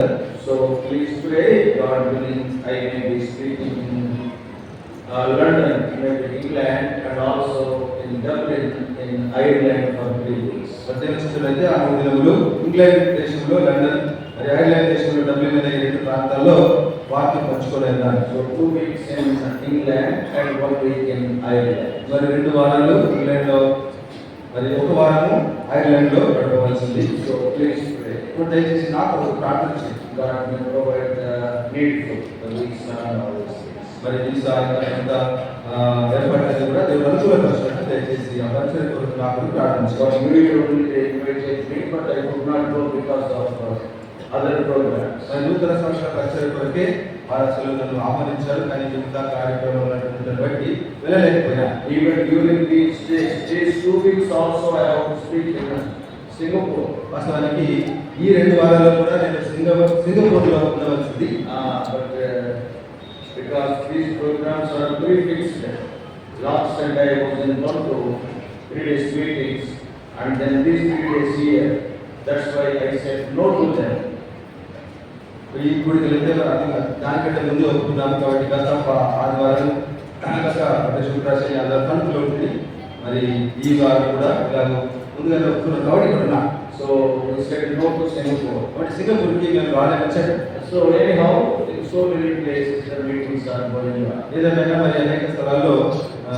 So please pray, God willing, I may be speaking in London, maybe England, and also in Dublin, in Ireland for 3 weeks. అయితే ఆ 3 దినములు England దేశంలో London మరి Ireland దేశంలో Dublin అనే 2 ప్రాంతాల్లో వాక్యం పంచుకోలేదాన్ని. So 2 weeks in England and 1 week in Ireland. మరి 2 వారాలు ఇంగ్లాండ్లో మరి 1 వారము ఐర్లాండ్లో గడపవలసింది. So please pray. ఇప్పుడు దయచేసి నాకు ప్రార్థన చేయండి. God may provide the needful, the visa and all these things. మరి వీసా ఎంత ఏర్పడ్డది కూడా దేవుడు అనుకూలపరిచినట్టు దయచేసి ఆ పరిచయం కొరకు నాకు ప్రార్థన చేయండి. God invited me, but I could not go because of other programs. మరి నూతన సంవత్సర పరిచయం కొరకే వారసులు నన్ను ఆహ్వానించారు, కానీ మిగతా కార్యక్రమాలను బట్టి వెళ్ళలేకపోయాను. Even during these days, these 2 weeks also I have to speak in Singapore. వాస్తవానికి ఈ 2 వారాల్లో కూడా నేను సింగపూర్లో ఉండవలసింది. But because these programs are prefixed, last Sunday I was in Porto, 3 days meetings, and then these 3 days here. That's why I said no to them. ఈ గుడికి వెళ్తే దానికంటే ముందు ఒప్పుకున్నాము కాబట్టి గత ఆదివారం శుక్రాశని అందరూ కనుకలో ఉంటుంది. మరి ఈ వారం కూడా ఇలా ముందుగానే ఒప్పుకున్నాం కాబట్టి ఇక్కడ ఉన్నా. So we said no to Singapore. కాబట్టి సింగపూర్కి మేము వచ్చాడు. So anyhow, in so many places the meetings are going on. ఏదైనా మరి అనేక స్థలాల్లో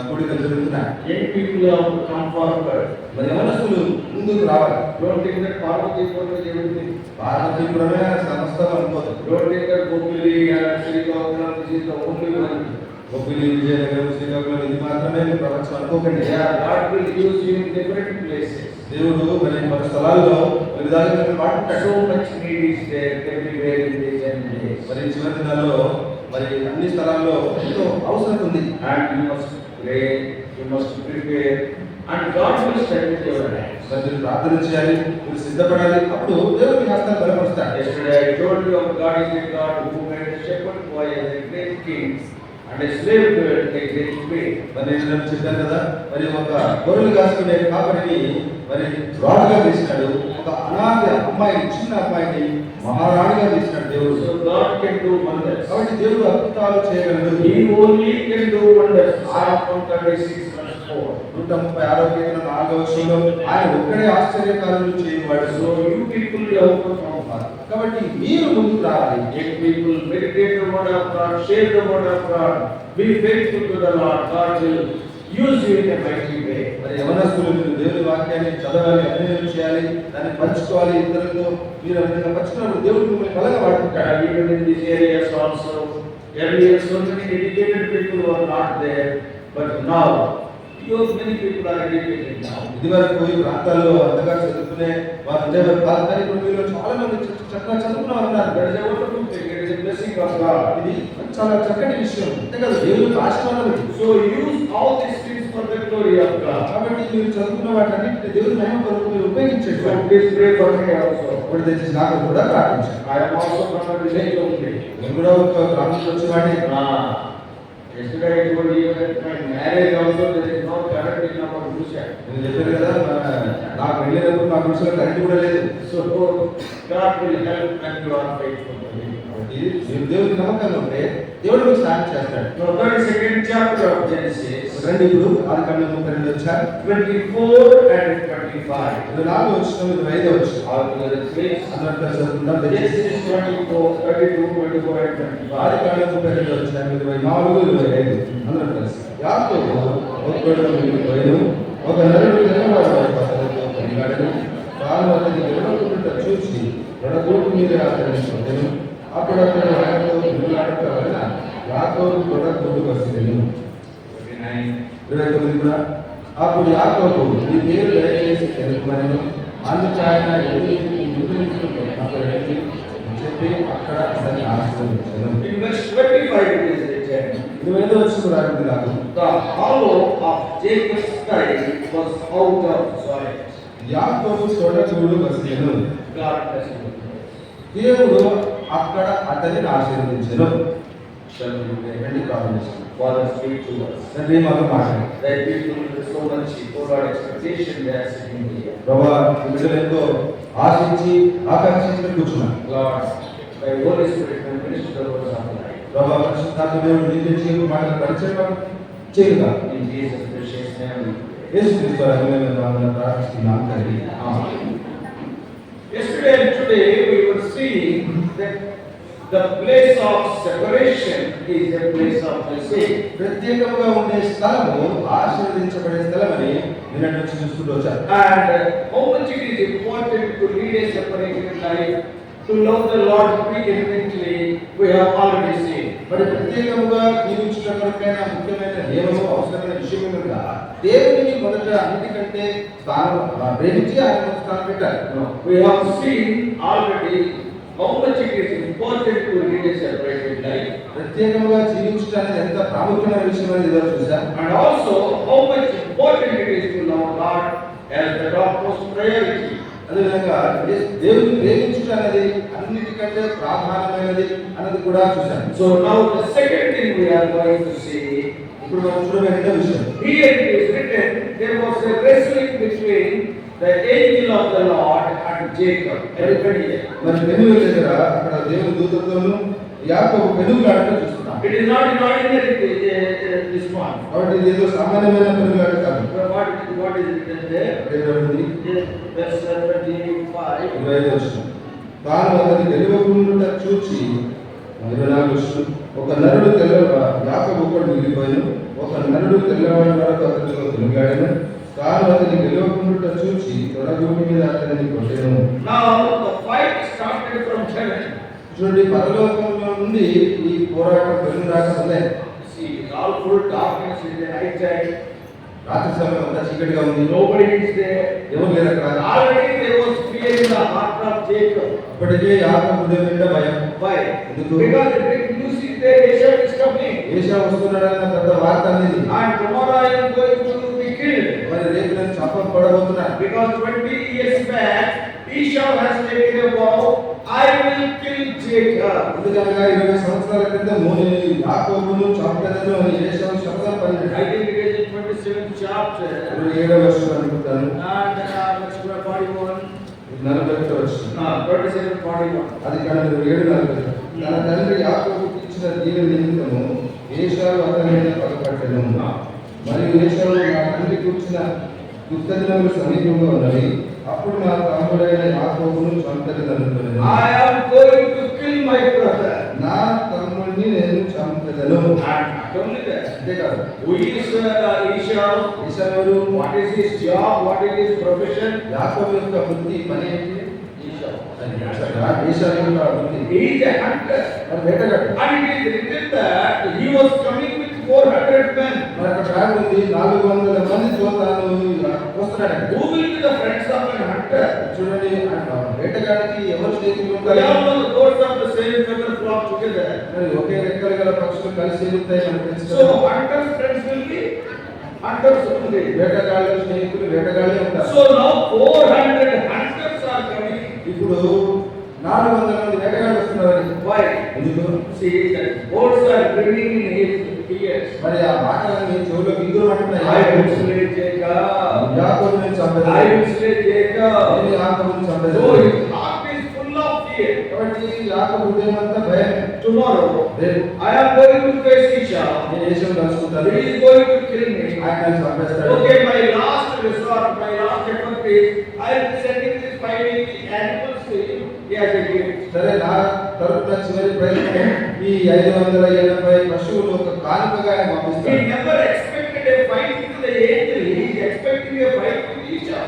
గుడికలు జరుగుతున్నాయి. Young people have to come forward. మరి మనసులు ముందుకు రావాలి. Don't think that Parvatipuram is everything. పార్వతీపురమే సమస్తం అనుకోదు. Don't think that Gopili and Srikakulam is the only one. గోపిలి, Vizianagaram, Srikakulam ఇది మాత్రమే ప్రపంచం అనుకోకండి. God will use you in different places. దేవుడు మరి మన స్థలాల్లో వివిధాలుగా వాడుకుంటాడు. So much need is there everywhere in these end days. మరి చివరి దినాల్లో మరి అన్ని స్థలాల్లో ఎంతో అవసరం ఉంది. And you must pray, you must prepare, and God will strengthen your hands. మరి మీరు ప్రార్థన చేయాలి, మీరు సిద్ధపడాలి, అప్పుడు దేవుడు మీ హస్తాలు బలపరుస్తాడు. Yesterday I told you of God is a God who made a shepherd boy as a great king and a slave girl a great queen. మరి నేను చెప్పాను కదా, మరి ఒక గొర్రెలు కాసుకునే కాపరిని మరి రాజుగా చేసినాడు, ఒక అనాథ అమ్మాయిని, చిన్న అమ్మాయిని మహారాణిగా చేసినాడు దేవుడు. So God can do wonders. కాబట్టి దేవుడు అద్భుతాలు చేయగలడు. He only can do wonders. Psalm 136 verse 4. 136వ కీర్తన 4వ వచనంలో ఆయన ఒక్కడే ఆశ్చర్యకార్యాలు చేయవాడు. So you people have to come forward. కాబట్టి మీరు ముందుకు రావాలి. Young people meditate the word of God, share the word of God, be faithful to the Lord. God will use you in a mighty way. మరి యవనస్తులు మీరు దేవుని వాక్యాన్ని చదవాలి, అధ్యయనం చేయాలి, దాన్ని పంచుకోవాలి, ఇతరులతో మీరు ఆ విధంగా పంచుకున్నప్పుడు దేవుడు మిమ్మల్ని బలంగా వాడుకుంటాడు. Even in these areas also, earlier so many educated people were not there, but now many people are educated now. ఇదివరకు ఈ ప్రాంతాల్లో అంతగా చదువుకునే వారు ఉండేవారు కాదు, కానీ ఇప్పుడు మీలో చాలా మంది చక్కగా చదువుకున్న వారు ఉన్నారు. That is a wonderful thing. It is a blessing of God. ఇది చాలా చక్కటి విషయం, అంతే కదా, దేవుని ఆశీర్వాదం ఇది. So use all these things for the glory of God. కాబట్టి మీరు చదువుకున్న వాటన్నిటిని దేవుని మహిమ కొరకు మీరు ఉపయోగించండి. So please pray for me also. ఇప్పుడు తెచ్చి నాకు కూడా ప్రార్థించండి. I am also from a village only. నేను కూడా ఒక గ్రామం నుంచి వచ్చినవాడిని. Yesterday I told you that my marriage also there is no current in our Russia. నేను చెప్పాను కదా, నాకు వెళ్ళినప్పుడు మా గుడిసెలో కరెంట్ కూడా లేదు. So God will help and you are faithful. కాబట్టి మీరు దేవుడికి నమ్మకంగా ఉంటే దేవుడు మీకు సహాయం చేస్తాడు. Now 32nd chapter of Genesis, రండి ఇప్పుడు ఆదికాండం 32 వచ్చారు 24 and 25. 24 వచ్చిన 25 వచ్చి All together please. అందరం కలిసి చదువుకుందాం. Genesis 24, 32, 24 and 25. ఆదికాండం 32 వచ్చిన 24, 25 అందరం కలిసి. యాకోబు ఒక్కడు ఒక నరుడు తెల్లవారు పనిగాడను తాను అతని గెలవకుండా చూసి తొడగోటు మీద ఆచరించుకుంటాను. అప్పుడు అతను ఆయనతో నిలబడటం వలన యాకోబు తొడగోటు వసిరెను. 29 కూడా అప్పుడు యాకోబు ఈ పేరు దయచేసి తెలుపమని అందుకు ఆయన చెప్పి అక్కడ అతన్ని ఆశీర్వదించాను. In verse 25 it is written, 25 వచ్చిన రాజు నాకు the hollow of Jacob's thigh was out of joint. యాకోబు తొడగోడు వసిరెను. God bless you. దేవుడు అక్కడ అతనిని ఆశీర్వదించెను. Shall we pray? రండి ప్రార్థన చేద్దాం. Father, speak to us. తండ్రి మాతో మాట్లాడు. Thy people with so much for our expectation they are sitting here. ప్రభువా, ఈ బిడ్డలు ఎంతో ఆశించి ఆకాంక్షించి కూర్చున్నాను. Lord, by Holy Spirit and minister the words of life. ప్రభా పరిశుద్ధాత్మ దేవుడు నీతో చెప్పు మాటలు పరిచయం చేయుగా. In Jesus' precious name. యేసుక్రీస్తు అమూల్యమైన నామమున ప్రార్థిస్తున్నాం తండ్రి. Amen. Yesterday and today we were seeing that the place of separation is a place of blessing. ప్రత్యేకంగా ఉండే స్థలము ఆశీర్వదించబడే స్థలమని నిన్నటి నుంచి చూస్తూ వచ్చారు. And how much it is important to lead a separated life, to love the Lord preeminently, we have already seen. మరి ప్రత్యేకంగా జీవించడం కొరకైన ముఖ్యమైన నియమము అవసరమైన విషయం కనుక దేవుని మొదట అన్నిటికంటే స్థానం ప్రేమించి ఆయన స్థానం పెట్టాలి. We have seen already how much it is important to lead a separated life. ప్రత్యేకంగా జీవించడం అనేది ఎంత ప్రాముఖ్యమైన విషయం అనేది ఇదివరకు చూసాం. And also how much important it is to love God as the topmost priority. అదేవిధంగా దేవుని ప్రేమించడం అనేది అన్నిటికంటే ప్రాధాన్యమైనది అన్నది కూడా చూసాం. So now the second thing we are going to see, ఇప్పుడు మనం చూడబోయే విషయం, here it is written, there was a wrestling between the angel of the Lord and Jacob. Everybody here. మరి పెనుగుల దగ్గర అక్కడ దేవుని దూతతోను యాకోబు పెనుగులాట చూస్తున్నాం. It is not an ordinary this one. కాబట్టి ఇది ఏదో సామాన్యమైన పెనుగులాట కాదు. What is written there? Verse 25. 25 వచనం. తాను అతని తెలియకుండా చూచి 24 వచనం. ఒక నరుడు యాకోబు ఒకడు మిగిలిపోయాను. ఒక నరుడు తెల్లవాడి వరకు అతనితో తిరిగాడను. తాను అతని తెలియకుండా చూచి తొడగూటి మీద అతనిని కొట్టెను. Now the fight started from heaven. చూడండి, పరలోకంలో నుండి ఈ పోరాటం పెనుగులాట ఉన్నాయి. See, it's all full darkness in the night time. రాత్రి సమయం అంతా చీకటిగా ఉంది. Nobody is there. ఎవరు లేరు అక్కడ. Already there was fear in the heart of Jacob. అప్పటికే యాకోబు హృదయం నిండా భయం. Why? ఎందుకు? Because the big news is there, Esau is coming. ఏషా వస్తున్నాడన్న పెద్ద వార్త అనేది. And tomorrow I am going to be killed. మరి రేపు నేను చంపబడబోతున్నాను. Because 20 years back, Esau has taken a vow, I will kill Jacob. ఎందుకనగా 20 సంవత్సరాల క్రితం యాకోబును చంపేదను అని ఏషా శపథం పలికాడు. I think it is in 27th chapter. 27వ వచనం అనుకుంటాను. And let's go to 41. 41వ వచనం. 27:41. అది కాదు 7:40. తన తండ్రి యాకోబుకు ఇచ్చిన దీవెన నిమిత్తము ఏషావు అతని మీద పగపట్టెను. మరియు ఏషావు నా తండ్రి కూర్చిన దుఃఖ దినములు సమీపంగా ఉన్నవి. అప్పుడు నా తమ్ముడైన యాకోబును చంపెదను. I am going to kill my brother. నా తమ్ముడిని నేను చంపెదను. And not only that, అంతేకాదు, who is Esau? Esau What is his job? What is his profession? యాకోబు యొక్క వృత్తి పని ఏంటి? Esau. ఏషావు యొక్క వృత్తి He is a hunter. మరి వేటగాడు. And it is written that he was coming with 400 men. మరి అక్కడ రాయి ఉంది 400 మందితో తాను వస్తున్నాడు. Who will be the friends of a hunter? చూడండి, వేటగాడికి ఎవరు స్నేహితులు We ఉంటారు? all know the birds of the same feather flock together. మరి ఒకే రెక్కలు గల పక్షులు కలిసి ఉంటాయి మనకు తెలుసు So కదా. hunters' friends will be hunters only. వేటగాళ్ళ స్నేహితులు వేటగాళ్ళే ఉంటారు. So now 400 hunters are coming. ఇప్పుడు 400 మంది వేటగాళ్ళు వస్తున్నారని. Why? ఎందుకు? See, the birds are bringing in his ears. మరి ఆ మాటలన్నీ చెవులో బిందులు I అంటున్నాయి. will slay Jacob. యాకోబుని చంపెదను. I will slay Jacob. నేను యాకోబుని చంపెదను. So his heart is full of fear. కాబట్టి యాకోబు హృదయం అంతా భయం. Tomorrow, రేపు I am going to face Esau. నేను ఏషావును కలుసుకుంటాను. He is going to kill me. ఆయన నన్ను చంపేస్తాడు. Okay, my last resort, my last effort is I am sending this 580 animals to him as a gift. సరే, నా తరపున చివరి ప్రయత్నం ఈ 580 పశువులు ఒక కానుకగా ఆయన He పంపిస్తాడు. never expected a fight with the angel. He is expecting a fight with Esau.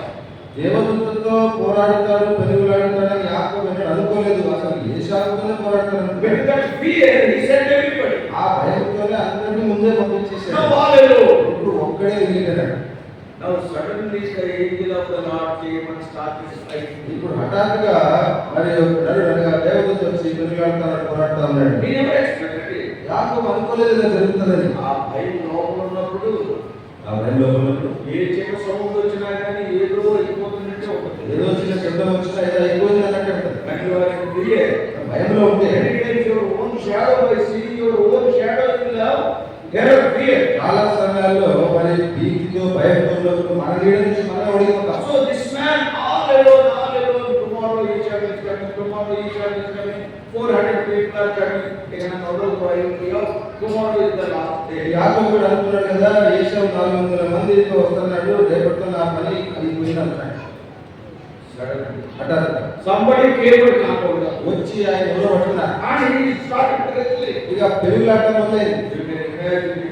దేవదూతతో పోరాడుతాడు, పెనుగులాడుతాడని యాకోబు ఎన్నడూ అనుకోలేదు. అసలు ఏషావుతోనే పోరాడతాడు. With that fear, he sent everybody. ఆ భయంతోనే అందరినీ ముందే పంపించేశాడు. Now, hallelujah. ఇప్పుడు ఒక్కడే మిగిలినాడు. Now, suddenly the angel of the Lord came and started fighting. ఇప్పుడు హఠాత్తుగా మరి నరుడనగా దేవదూత వచ్చి పెనుగులాడుతాడు, పోరాడుతా ఉన్నాడు. He never expected it. యాకోబు అనుకోలేదు ఇలా జరుగుతుందని. ఆ భయం లోపల ఉన్నప్పుడు ఆ భయంలో ఉన్నప్పుడు ఏ చిన్న సౌండ్ వచ్చినా కానీ ఏదో అయిపోతుందంటే ఒకటి. ఏదో చిన్న శబ్దం వచ్చినా ఏదో అయిపోయింది అన్నట్టు ఉంటుంది. కానీ వారికి తెలియదు. భయంలో ఉంటే your own shadow, I see your own shadow will have terror, fear. చాలా సమయాల్లో మరి భీతితో భయంతో ఉన్నప్పుడు మన నీడ నుంచి మనం ఓడిపోతాం. So this man all alone, tomorrow Esau is coming, tomorrow Esau is coming. 400 people are coming. Taken another oil. Tomorrow is the last day. యాకోబు కూడా అనుకున్నాడు కదా, ఏశావు 400 మందితో వస్తున్నాడు, రేపటితో నా పని అయిపోయినట్టు. Somebody came to Jacob. వచ్చి ఆయన ఎవరో పట్టుకున్నారు. And he started wrestling. ఇక పెరుగులాట మొదలైంది. You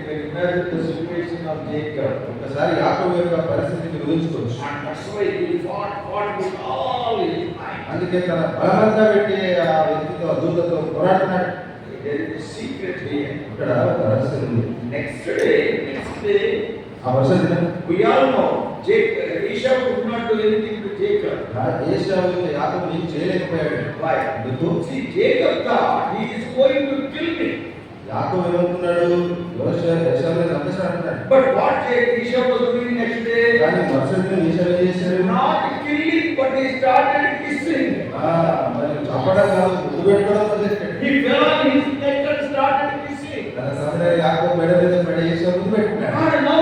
can imagine the situation of Jacob. ఒకసారి యాకోబు యొక్క పరిస్థితిని ఊహించుకోవచ్చు. And that's why he fought with all his might. అందుకే తన బలమంతా పెట్టి ఆ వ్యక్తితో దూతతో పోరాడుతున్నాడు. There is a secret here. ఇక్కడ ఒక రహస్యం ఉంది. Next day, ఆ వర్షం దినం we all know Esau could not do anything to Jacob. ఏశావు యాకోబు ఏం చేయలేకపోయాడు. Why? ఎందుకు? See, Jacob thought he is going to kill me. యాకోబు ఏమనుకున్నాడు, ఏశావుని చంపేశాడంటున్నాడు. But what Esau was doing next day? కానీ మరుసటి దినం ఏశావు ఏం చేశాడు? Not killing, but he started kissing. మరి చంపడం కాదు, ముద్దు పెట్టుకోవడం మొదలెట్టాడు. He fell on his neck and started kissing. తన సహోదరు యాకోబు మెడ మీద పడి ఏశావు ముద్దు పెట్టుకున్నాడు. And now,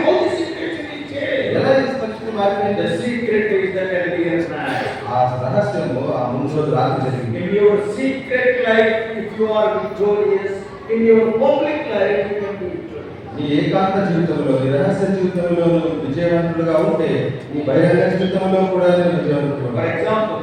how the situation is changed? ఎలా ఈ పరిస్థితి మారిపోయింది? The secret is that earlier night. ఆ రహస్యము ఆ ముందు రోజు రాత్రి జరిగింది. In your secret life, if you are victorious, in your public life, you can be victorious. నీ ఏకాంత జీవితంలో, నీ రహస్య జీవితంలో నువ్వు విజయవంతులుగా ఉంటే, నీ బహిరంగ జీవితంలో కూడా నువ్వు విజయవంతుడు. For example,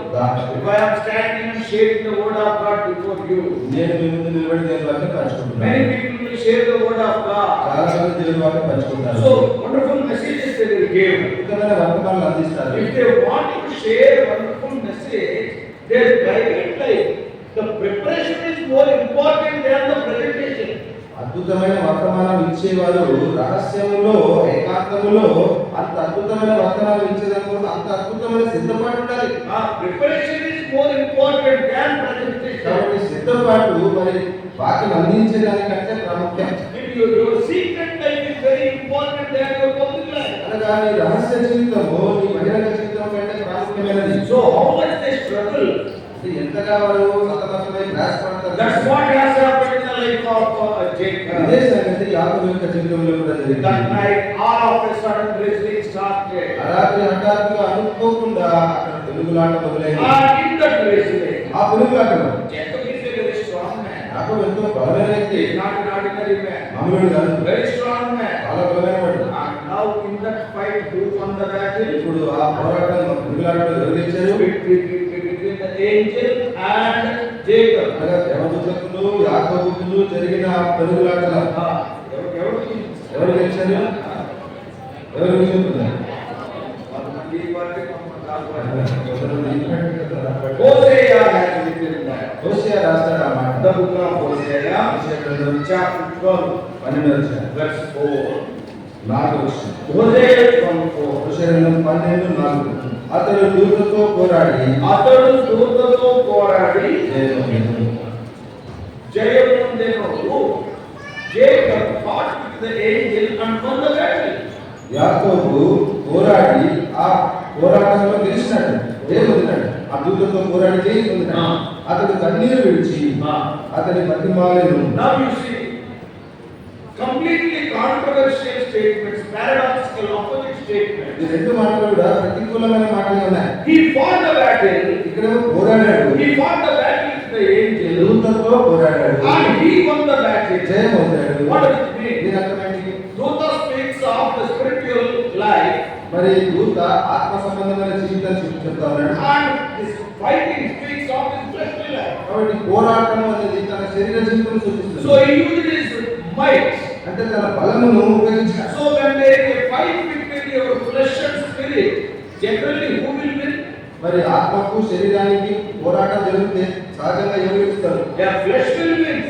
if I am standing and sharing the word of God before you, నేను మీ ముందు నిలబడి దేవుని వాక్యం పంచుకుంటున్నాను. many people will share the word of God. చాలా మంది దేవుని వాక్యం పంచుకుంటారు. So wonderful messages they will give. అద్భుతమైన వర్తమానాలు అందిస్తారు. If they want to share wonderful message, their private life, the preparation is more important than the presentation. అద్భుతమైన వర్తమానం ఇచ్చేవారు రహస్యములో, ఏకాంతములో అంత అద్భుతమైన వర్తమానం ఇచ్చేదానికి అంత అద్భుతమైన సిద్ధపాటు ఉండాలి. Preparation is more important than presentation. కాబట్టి సిద్ధపాటు మరి వాక్యం అందించేదానికంటే ప్రాముఖ్యం. Your secret life is very important than your public life. అనగా నీ రహస్య జీవితము నీ బహిరంగ జీవితం కంటే ప్రాముఖ్యమైనది. So how much they struggle? ఎంతగా వారు సతమతమై ప్రయాసపడతారు. That's what has happened in the life of Jacob. ఇదే సంగతి యాకోబు యొక్క జీవితంలో కూడా జరిగింది. That night, all of a sudden, wrestling started. రాత్రి హఠాత్తుగా అనుకోకుండా అక్కడ పెనుగులాట మొదలైంది. And in that wrestling, ఆ పెనుగులాటలో Jacob is a very strong man. యాకోబు ఎంతో బలమైన వ్యక్తి, Not an ordinary man. మామూలుడు కాదు, Very strong man. చాలా బలమైన వాడు. And now in that fight, who won the battle? ఇప్పుడు ఆ పోరాటంలో పెనుగులాటలో ఎవరు గెలిచారు? Between the angel and Jacob. అనగా దేవదూతకును యాకోబుకును జరిగిన పెనుగులాటలో ఎవరు గెలిచారు? ఎవరు గెలుచుకున్నారు? Hosea has written that. హోషేయ రాస్తాడు ఆ మాట. The book of Hosea, హోషేయ గ్రంథం chapter 12, 12 verse 4. 4. Hosea 12:4. హోషేయ గ్రంథం 12:4. అతడు దూతతో పోరాడి అతడు దూతతో పోరాడి జయము జయముందెను. Jacob fought with the angel and won the battle. యాకోబు పోరాడి ఆ పోరాటంలో గెలిచినాడు, జయం పొందినాడు. ఆ దూతతో పోరాడి జయం పొందినాడు. అతడు కన్నీరు విడిచి అతని బతిమాలెను. Now you see, completely controversial statements, paradoxical, opposite statements. ఈ రెండు మాటలు కూడా ప్రతికూలమైన మాటలే ఉన్నాయి. He fought the battle. ఇక్కడ పోరాడాడు, He fought the battle with the angel. దూతతో పోరాడాడు, And he won the battle. జయం పొందాడు. What does it mean? దీని అర్థమేంటి? Dutta speaks of the spiritual life. మరి దూత ఆత్మ సంబంధమైన జీవితాన్ని చెప్తా ఉన్నాడు. And this fighting speaks of his fleshly life. కాబట్టి పోరాటం అనేది తన శరీర జీవితం సూచిస్తుంది. So he used his might. అంటే తన బలమును ఉపయోగించాడు. So when there is a fight between your flesh and spirit, generally who will win? మరి ఆత్మకు శరీరానికి పోరాటం జరిగితే సహజంగా ఎవరు గెలుస్తారు? Yeah, flesh will win.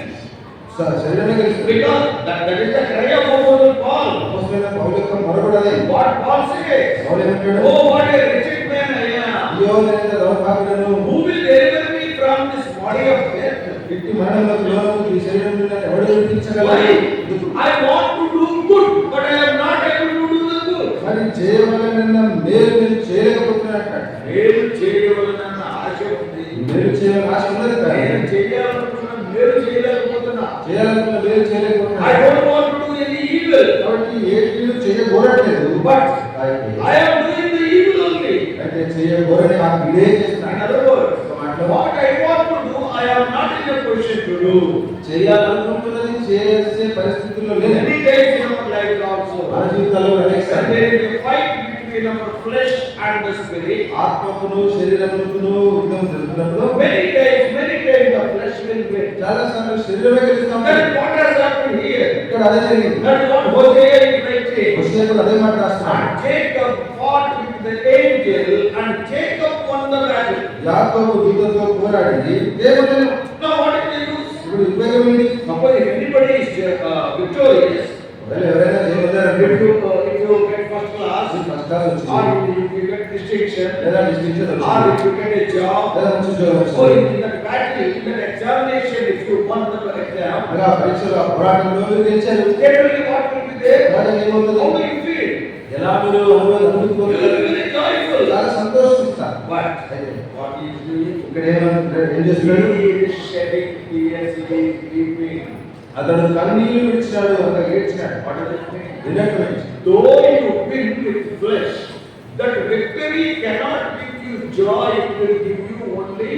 శరీరమే గెలుస్తుంది. Because that is the cry of Apostle Paul. అపోస్తలుడైన పౌలు యొక్క మొరబడదే. What Paul says? పౌలు ఏమంటాడు? Oh, what a wretched man I am. అయ్యో నేను దౌర్భాగ్యుడను. Who will deliver me from this body of death? ఇట్టి మరణములకు లోనగు ఈ శరీరం నుండి నన్ను ఎవడు విడిపించగలడు? I want to do good, but I am not able to do the good. మరి చేయవలనన్న మేలు నేను చేయలేకపోతున్నాను. మేలు చేయవలనన్న ఆశ ఉంది. మేలు చేయాలని ఆశ ఉన్నది కానీ నేను చేయాలనుకున్న మేలు చేయలేకపోతున్నా. చేయాలనుకున్న మేలు చేయలేకపోతున్నాను. I don't want to do any evil. కాబట్టి ఏ కీడు చేయకూడట్లేదు. But I am doing the evil only. అంటే చేయకూడని ఆ కీడే చేస్తున్నాను. In other words, what I want to do, I am not in a position to do. చేయాలనుకుంటున్నది చేసే పరిస్థితుల్లో లేదు. Many days in our lives also. మన జీవితాల్లో అనేక And సార్లు there is a fight between our flesh and the spirit. ఆత్మకును శరీరమును యుద్ధం జరుగుతున్నప్పుడు Many days the flesh will win. చాలా సార్లు శరీరమే గెలుస్తాం. That is what has happened here. ఇక్కడ అదే జరిగింది. That is what Hosea is writing. హోషేయ కూడా అదే మాట రాస్తున్నాడు. And Jacob fought with the angel and Jacob won the battle. యాకోబు దూతతో పోరాడి దేవుని Now what is the use? ఇప్పుడు ఉపయోగం ఏంటి? Suppose if anybody is victorious, ఎవరైనా జయమొందారంటే if you get first class, first class వచ్చింది or if you get distinction, లేదా distinction or వచ్చింది if you get a job, లేదా మంచి ఉద్యోగం so వచ్చింది. in that battle, in that examination, if you won the exam, అనగా పరీక్షలో పోరాటంలో మీరు గెలిచారు. generally what will be there? అలాగే ఏమవుతుంది? How will you feel? ఎలా మీరు You will అనుభూతి be very joyful. చాలా సంతోషిస్తారు. But అయితే what he is doing? ఇక్కడ ఏం చేస్తున్నాడు? He is shedding tears, he is weeping. అతడు కన్నీళ్లు విడిచాడు, అతను ఏడ్చాడు. What does it mean? వినటువంటి Though you win with flesh, that victory cannot give you joy, it will give you only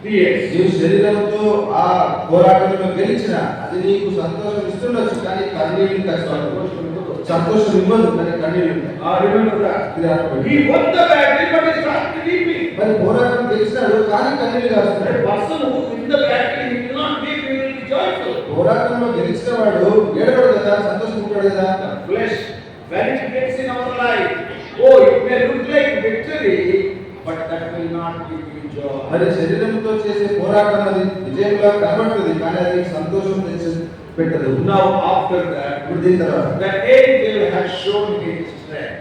tears. నీవు శరీరంతో ఆ పోరాటంలో గెలిచిన అది నీకు సంతోషం ఇస్తుండొచ్చు, కానీ కన్నీళ్లు కష్టపడు సంతోషం ఇవ్వదు, కానీ కన్నీళ్లు ఉంటాయి. Remember that. ఇది అర్థమైంది. He won the battle, but he started weeping. మరి పోరాటం గెలిచినాడు, కానీ కన్నీళ్లు A కాస్తున్నాడు. person who wins the battle, he will not weep, he will be joyful. పోరాటంలో గెలిచిన వాడు ఏడవడు కదా, సంతోషించాడు కదా. The flesh, when it gets in our life, oh, it may look like victory, but that will not give you joy. మరి శరీరంతో చేసే పోరాటం అది విజయంగా కనబడుతుంది, కానీ అది సంతోషం తెచ్చి పెట్టదు. Now after that, ఇప్పుడు దీని తర్వాత the angel has shown his strength.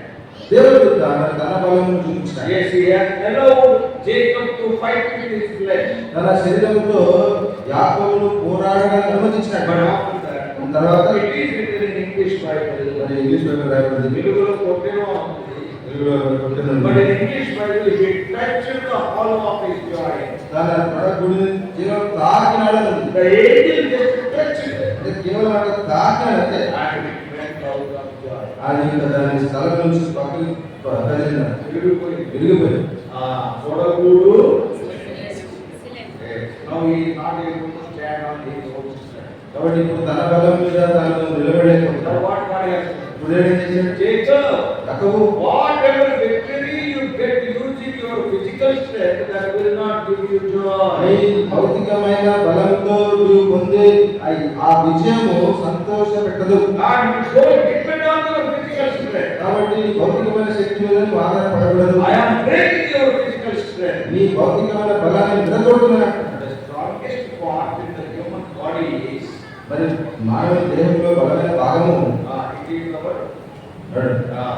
దేవుడు తన బలమును చూపించాడు. Yes, he has allowed Jacob to fight with his flesh. తన శరీరంతో యాకోబును పోరాడడానికి అనుమతించాడు. But after that, తర్వాత it is written in English Bible. మరి ఇంగ్లీష్ బైబిల్ రాయబడింది. తెలుగులో కొట్టెను ఉంది. తెలుగులో కొట్టెను. But in English Bible, he touched the hollow of his joint. తన పడగుడిని కేవలం తాకినాడు అని ఉంది. The angel just touched it. అంటే కేవలం అక్కడ తాకినాడంటే And it went out of joy. ఆయన ఇంకా దాని స్థలం నుంచి పక్కకి కదిలినాడు, విరిగిపోయింది. విరిగిపోయింది. చూడకూడు. Now he is not able to stand on his own strength. కాబట్టి ఇప్పుడు తన బలం మీద తాను నిలబడలేకపోతున్నాడు. Now what God has done? ఇప్పుడు ఏం చేశాడు? Jacob, యాకోబు, whatever victory you get using your physical strength, that will not give you నీ joy. భౌతికమైన బలంతో నువ్వు పొందే ఆ విజయము సంతోష పెట్టదు. And you don't depend on your physical strength. కాబట్టి నీ భౌతికమైన శక్తి మీద నువ్వు ఆధారపడకూడదు. I am breaking your physical strength. నీ భౌతికమైన బలాన్ని విడగొడుతున్నాడు. The strongest part in the human body is, మరి మానవ దేహంలో బలమైన భాగము it is our నడు.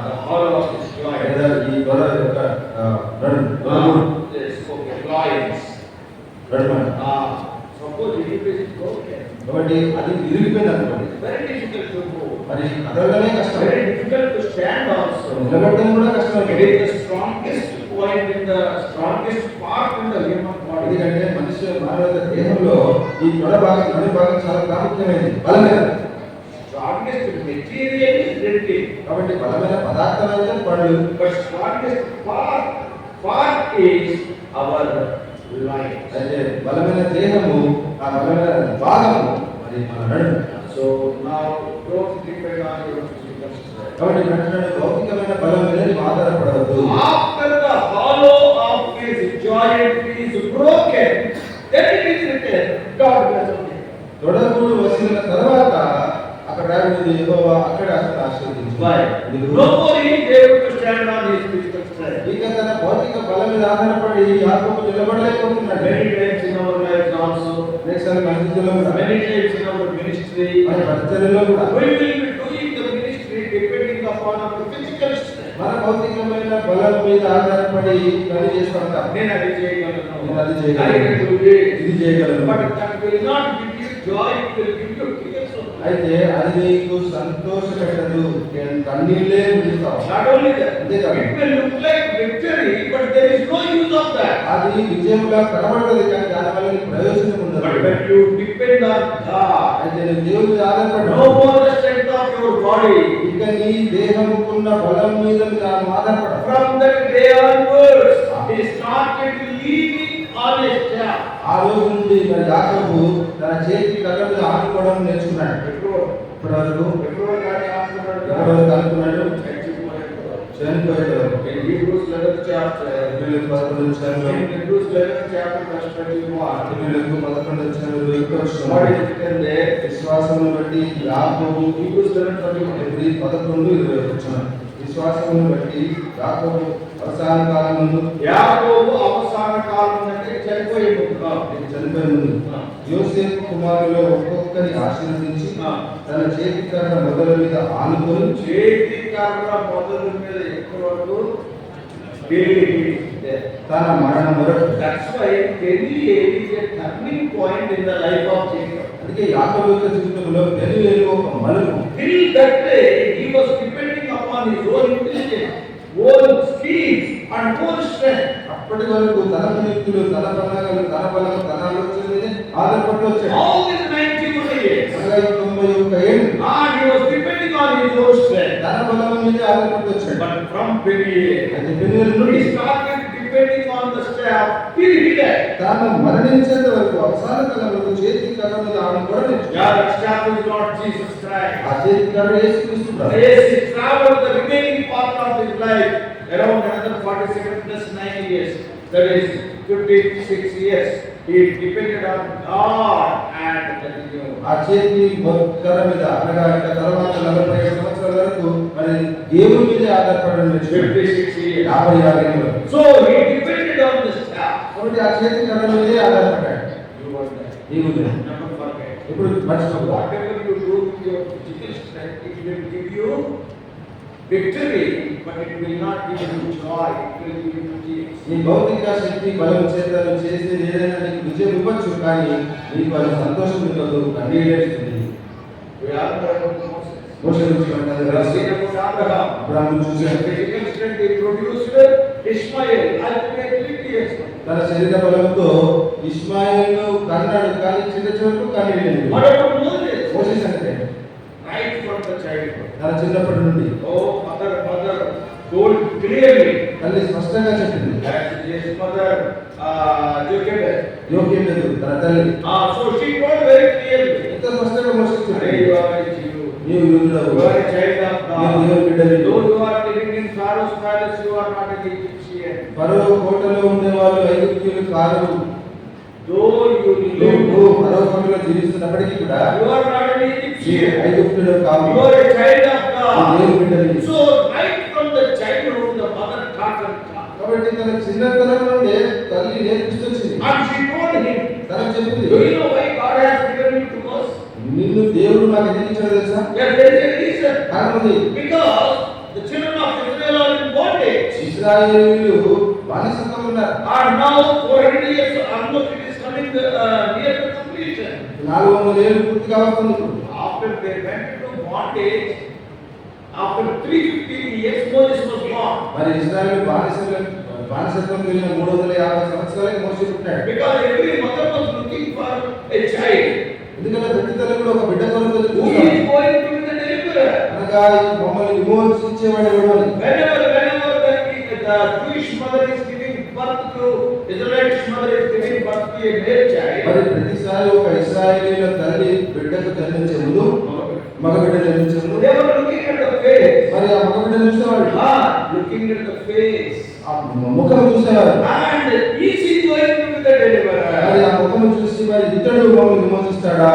the hollow of his joint. లేదా ఈ బల యొక్క నడు. Yes, okay, loins. నడుమ. Suppose it is broken. కాబట్టి అది విరిగిపోయింది అనుకోండి, It's very difficult to move. మరి కదలడమే కష్టం, Very difficult to stand also. నిలబడడం కూడా It కష్టం. is the strongest point in the strongest part in the human body. ఎందుకంటే మనిషి మానవ దేహంలో ఈ తొడ భాగం నడు భాగం చాలా ప్రాముఖ్యమైనది, బలమైనది. Strongest material is dentin. కాబట్టి బలమైన పదార్థం అయితే పళ్ళు, But strongest part is our life. అయితే బలమైన దేహము ఆ బలమైన భాగము మరి మన నడుము. So now don't depend on your physical strength. కాబట్టి వెంటనే భౌతికమైన బలం మీద నీవు ఆధారపడవద్దు. After the hollow of his joint is broken, then it is written, God bless him. తొడగూడు వసిలిన తర్వాత అక్కడ రాయబడింది, యెహోవా అక్కడ అతన్ని ఆశీర్వదించును. Why? No more he is able to stand on his physical strength. ఇక తన భౌతిక బలం మీద ఆధారపడి యాకోబు నిలబడలేకపోతున్నాడు. Many times in our lives also, అనేకసార్లు మన జీవితంలో కూడా, many times in our ministry, మన పరిచర్యలో కూడా we will be doing the ministry depending upon our physical strength. మన భౌతికమైన బలం మీద ఆధారపడి పని చేస్తూ ఉంటాం. నేను అది చేయగలను, నేను అది చేయగలను, I can do this. ఇది చేయగలను. But that will not give you joy, it will give you tears of life. అయితే అది నీకు సంతోష పెట్టదు, కన్నీళ్ళే విడుస్తావు. Not only that, అంతే కాదు, it will look like victory, but there is no use of that. అది విజయంగా కనబడుతుంది, కానీ దానివల్ల నీకు ప్రయోజనం ఉండదు. But when you depend on God, అయితే నువ్వు దేవుని మీద no ఆధారపడ్డావు, more the strength of your body. ఇక నీ దేహముకున్న బలం మీద నువ్వు ఆధారపడవు. From that day onwards, he started leaning on his staff. ఆ రోజు నుండి మరి యాకోబు తన చేతి కర్ర మీద ఆడుకోవడం నేర్చుకున్నాడు. ఇప్పటివరకు ఎవరెవరు అనుకున్నాడు? చనిపోయాడు. In Hebrews 11th chapter, హెబ్రీయులకు 11వ అధ్యాయంలో in Hebrews 11th chapter verse 21, హెబ్రీయులకు 11వ అధ్యాయంలో 21వ what వచనం. is written there? విశ్వాసమును బట్టి యాకోబు Hebrews 11:21. హెబ్రీ 11:20 వచనం. విశ్వాసమును బట్టి యాకోబు అవసాన కాలం ముందు యాకోబు అవసాన కాలం అంటే చనిపోయే ముందు చనిపోయే ముందు యోసేపు కుమారులు ఒక్కొక్కరి ఆశీర్వదించి తన చేతి కర్ర మొదల మీద ఆనుకొని చేతి కర్ర మొదలు మీద ఎక్కువ వరకు తన మరణ మొరకు. That's why Peniel is a turning point in the life of Jacob. అందుకే యాకోబు యొక్క జీవితంలో పెనుయేలు ఒక మలుపు. Till that day, he was depending upon his own intelligence, own schemes, and own strength. అప్పటి వరకు తన ప్రయుక్తులు, తన ప్రణాళికలు, తన బలం, తన ఆలోచన మీద ఆధారపడి వచ్చాడు. All these 91 years, 91 ఏళ్ళు and he was depending on his own strength. తన బలం మీద ఆధారపడి వచ్చాడు. But from Peniel, అయితే పెనుయేలు నుండి he started depending on the staff till he died. తాను మరణించేంత వరకు అవసాన కాలంలో చేతి కర్ర మీద ఆనుకోవడం నేర్చుకున్నాడు. Yeah, that staff is not Jesus Christ. ఆ చేతి కర్ర యేసుక్రీస్తు ప్రభు. Yes, he traveled the remaining part of his life around another 47 plus 9 years. That is 56 years. He depended on God and continued. ఆ చేతి కర్ర మీద అనగా ఇంకా తర్వాత 45 సంవత్సరాల వరకు మరి దేవుని మీద ఆధారపడడం నేర్చుకున్నాడు. 56 years. 56 ఏళ్ళు. So he depended on the staff. కాబట్టి ఆ చేతి కర్ర మీదే ఆధారపడ్డాడు. You want that? దేవుని మీద. Never forget. ఇప్పుడు మర్చిపోకూడదు. Whatever you do with your physical strength, it will give you victory, but it will not give you joy. It will give you peace. నీ భౌతిక శక్తి బలం చేత నువ్వు చేసేది ఏదైనా నీకు విజయం ఇవ్వచ్చు, కానీ నీకు అది సంతోషం ఇవ్వదు, కన్నీరేస్తుంది. We are about Moses. మోషే గురించి అంటారు We కదా, are seeing about Abraham. Abraham The చూశాడు. physical strength he produced Ishmael, ultimately tears. తన శరీర బలంతో ఇష్మాయేలును కన్నాడు, కానీ చిన్న చివరకు కన్నీళ్ళు. What about Moses? మోషే అంటే Right from the childhood. తన చిన్నప్పటి నుండి Oh, mother told clearly తల్లి స్పష్టంగా చెప్పింది. that his mother, Jochebed. యోగ్యమేదు తన తల్లి So she told very clearly, ఎంత స్పష్టంగా మోషే "Hey, చెప్పింది. you are a Jew. నీవు యూదుడవు, You are a child of నీవు దేవుని God. బిడ్డవి. Though you are living in Pharaoh's palace, you are not an Egyptian. ఫరో కోటలో ఉండేవాళ్ళు ఐగుప్తీయులు కారు. Though you నువ్వు live, ఫరో కోటలో జీవిస్తున్నప్పటికీ కూడా you are not an నీవు Egyptian. ఐగుప్తుడు కావు, You are a child of నీవు God." దేవుని బిడ్డవి. So right from the childhood, the mother taught and taught. కాబట్టి తన చిన్నతనం నుండే తల్లి నేర్పిస్తుంది. And she told him, తనకు చెప్పింది, "Do you know why God has given you to us?" నిన్ను దేవుడు నాకు ఎందుకు ఇచ్చాడో తెలుసా? Yes, there is a reason. కారణం ఉంది. Because the children of Israel are in bondage. ఇశ్రాయేలీయులు బానిసత్వంలో ఉన్నారు. And now 400 years, almost it is coming near the completion. 400 ఏళ్ళు పూర్తిగా వస్తుంది ఇప్పుడు. After they went into bondage, after 350 years, Moses was born. మరి ఇశ్రాయేలు బానిసత్వం వెళ్ళిన 350 సంవత్సరాలకి మోషే పుట్టాడు. Because every mother was looking for a child ఎందుకంటే ప్రతి తల్లి కూడా ఒక బిడ్డ కొరకు ఎదురు who చూస్తారు. is going to be the deliverer. అనగా ఈ మమ్మల్ని విమోచించేవాడు ఎవడు అని. Whenever the Jewish mother is giving birth to, Israelite mother is giving birth to a male child, మరి ప్రతిసారి ఒక ఇశ్రాయేలీయుల తల్లి బిడ్డకు జన్మించే ముందు, మగ బిడ్డ జన్మించే ముందు they were looking at the face. మరి ఆ మగ బిడ్డ చూసేవాడు, Looking at the face. ఆ ముఖం చూసేవాడు. And is he going to be the deliverer? మరి ఆ ముఖం చూసి మరి ఇతడు మమ్మల్ని విమోచిస్తాడా?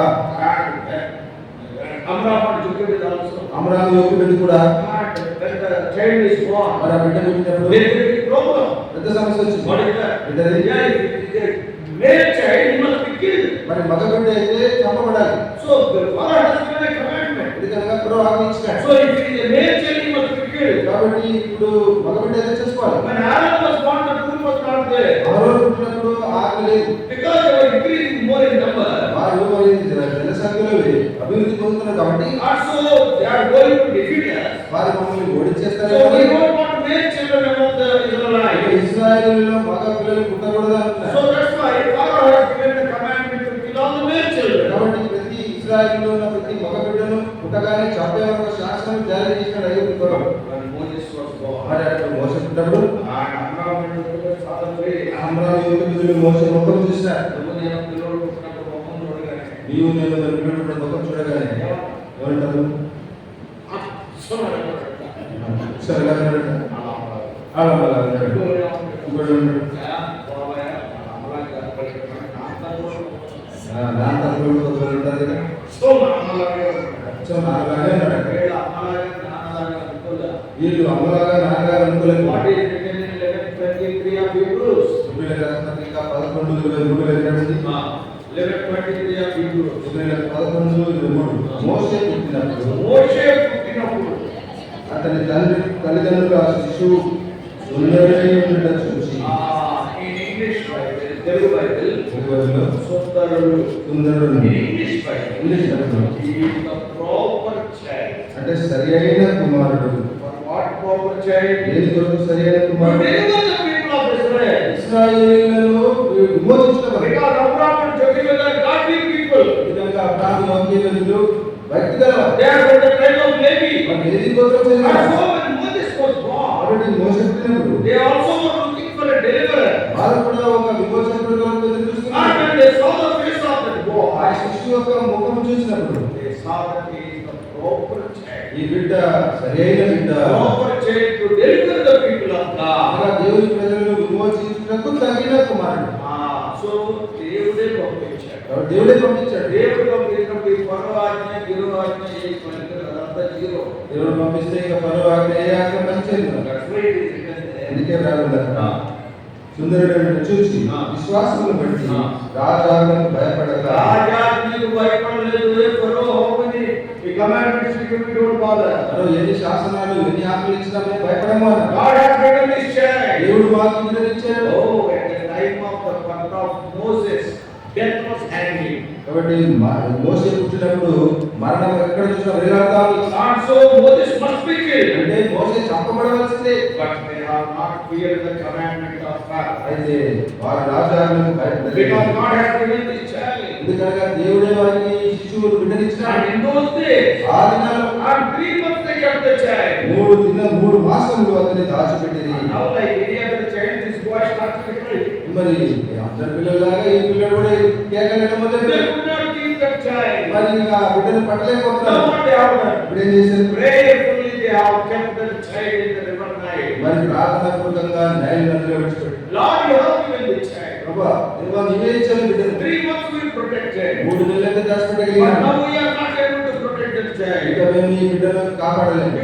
Amram and Jochebed also. అమరాను యొక్క బిడ్డ కూడా And when the child is born, మరి ఆ బిడ్డ పుట్టినప్పుడు there is a problem. పెద్ద సమస్య వచ్చింది. What is that? ఏంటది? Yeah, if it is a male child, he must be killed. మరి మగ బిడ్డ అయితే చంపబడాలి. So the father has given a commandment. ఎందుకనగా ప్రభు ఆజ్ఞ ఇచ్చినాడు. So if it is a male child, he must be killed. కాబట్టి ఇప్పుడు మగ బిడ్డ అయితే చేసుకోవాలి. When Aaron was born, the rule was not there. అహరోను పుట్టినప్పుడు ఆజ్ఞ లేదు. Because they were increasing more in number. వారు మరి జనసంఖ్యలో అభివృద్ధి పొందుతున్నారు కాబట్టి Also, they are going to defeat us. వారు మమ్మల్ని ఓడించేస్తారు. So we don't want male children among the Israelites. ఇశ్రాయేలులో మగ పిల్లలు పుట్టకూడదు అంటున్నారు. So that's why Pharaoh has given the commandment to kill all the male children. కాబట్టి ప్రతి ఇశ్రాయేలులో ఉన్న ప్రతి మగ బిడ్డను పుట్టగానే చంపే ఒక శాసనం జారీ చేసిన ఐగుప్తులో. When Moses was born, మరి అక్కడ మోసే పుట్టినప్పుడు and Amram and Jochebed saw the face. అమరాను యొక్క బిడ్డలు మోసే ముఖం చూసినారు. The నీవు నేను వెళ్ళినప్పుడు ముఖం చూడగానే ఏమంటారు? సరే వీళ్ళు అమ్మలాగా నాన్నగారు అనుకోలేదు. 11:23 మోషే పుట్టినప్పుడు అతని తల్లిదండ్రులు ఆ శిశువు సుందరుడై ఉండటం చూసి తెలుగు బైబిల్ సుందరుడు అంటే సరి అయిన కుమారుడు. ఏది కొరకు సరి అయిన కుమారుడు? ఇశ్రాయేలీయులను విమోచించబడ్డారు. విధంగా అబ్రాహాము వంశీయులు భక్తి గలవారు. లేవి గోత్రం చెందినవారు. కాబట్టి మోషే పుట్టినప్పుడు వారు కూడా ఒక విమోచకుడు కొరకు ఎదురు చూస్తున్నారు. ఆ శిశువు యొక్క ముఖం చూసినప్పుడు ఈ బిడ్డ సరైన బిడ్డ దేవుని ప్రజలను విమోచించుటకు తగిన కుమారుడు. దేవుడే పంపించాడు. దేవుడు పంపిస్తే ఇక పరో ఆజ్ఞ ఏ ఆజ్ఞ పనిచేయదు. అందుకే రాకుండా సుందరుడు చూసి విశ్వాసమును బట్టి రాజాకు భయపడక ఎన్ని శాసనాలు ఎన్ని ఆజ్ఞలు ఇచ్చినా మేము భయపడము అన్నాడు. దేవుడు మాకు వివరించాడు. కాబట్టి మోషే పుట్టినప్పుడు మరణం ఎక్కడ చూసినా వేలాడతారు. అంటే మోషే చంపబడవలసిందే. అయితే వారి రాజాలను ఎందుకనగా దేవుడే వారికి శిశువులు బిడ్డనిచ్చినాడు. ఆ దినాల్లో 3 మాసములు అతన్ని దాచిపెట్టింది. మరి అందరి పిల్లలాగా ఈ పిల్లలు కూడా కేకలేయడం మొదలుపెట్టారు. మరి ఆ బిడ్డను పట్టలేకపోతున్నారు. ఇప్పుడు ఏం చేశారు? మరి ప్రార్థనాపూర్వకంగా నైల్ నదిలో విడిచిపెట్టారు. ప్రభువా నీవే ఇచ్చావు బిడ్డను. 3 నెలలకి దాచిపెట్టగలిగాను. ఇక మేము ఈ బిడ్డను కాపాడలేము.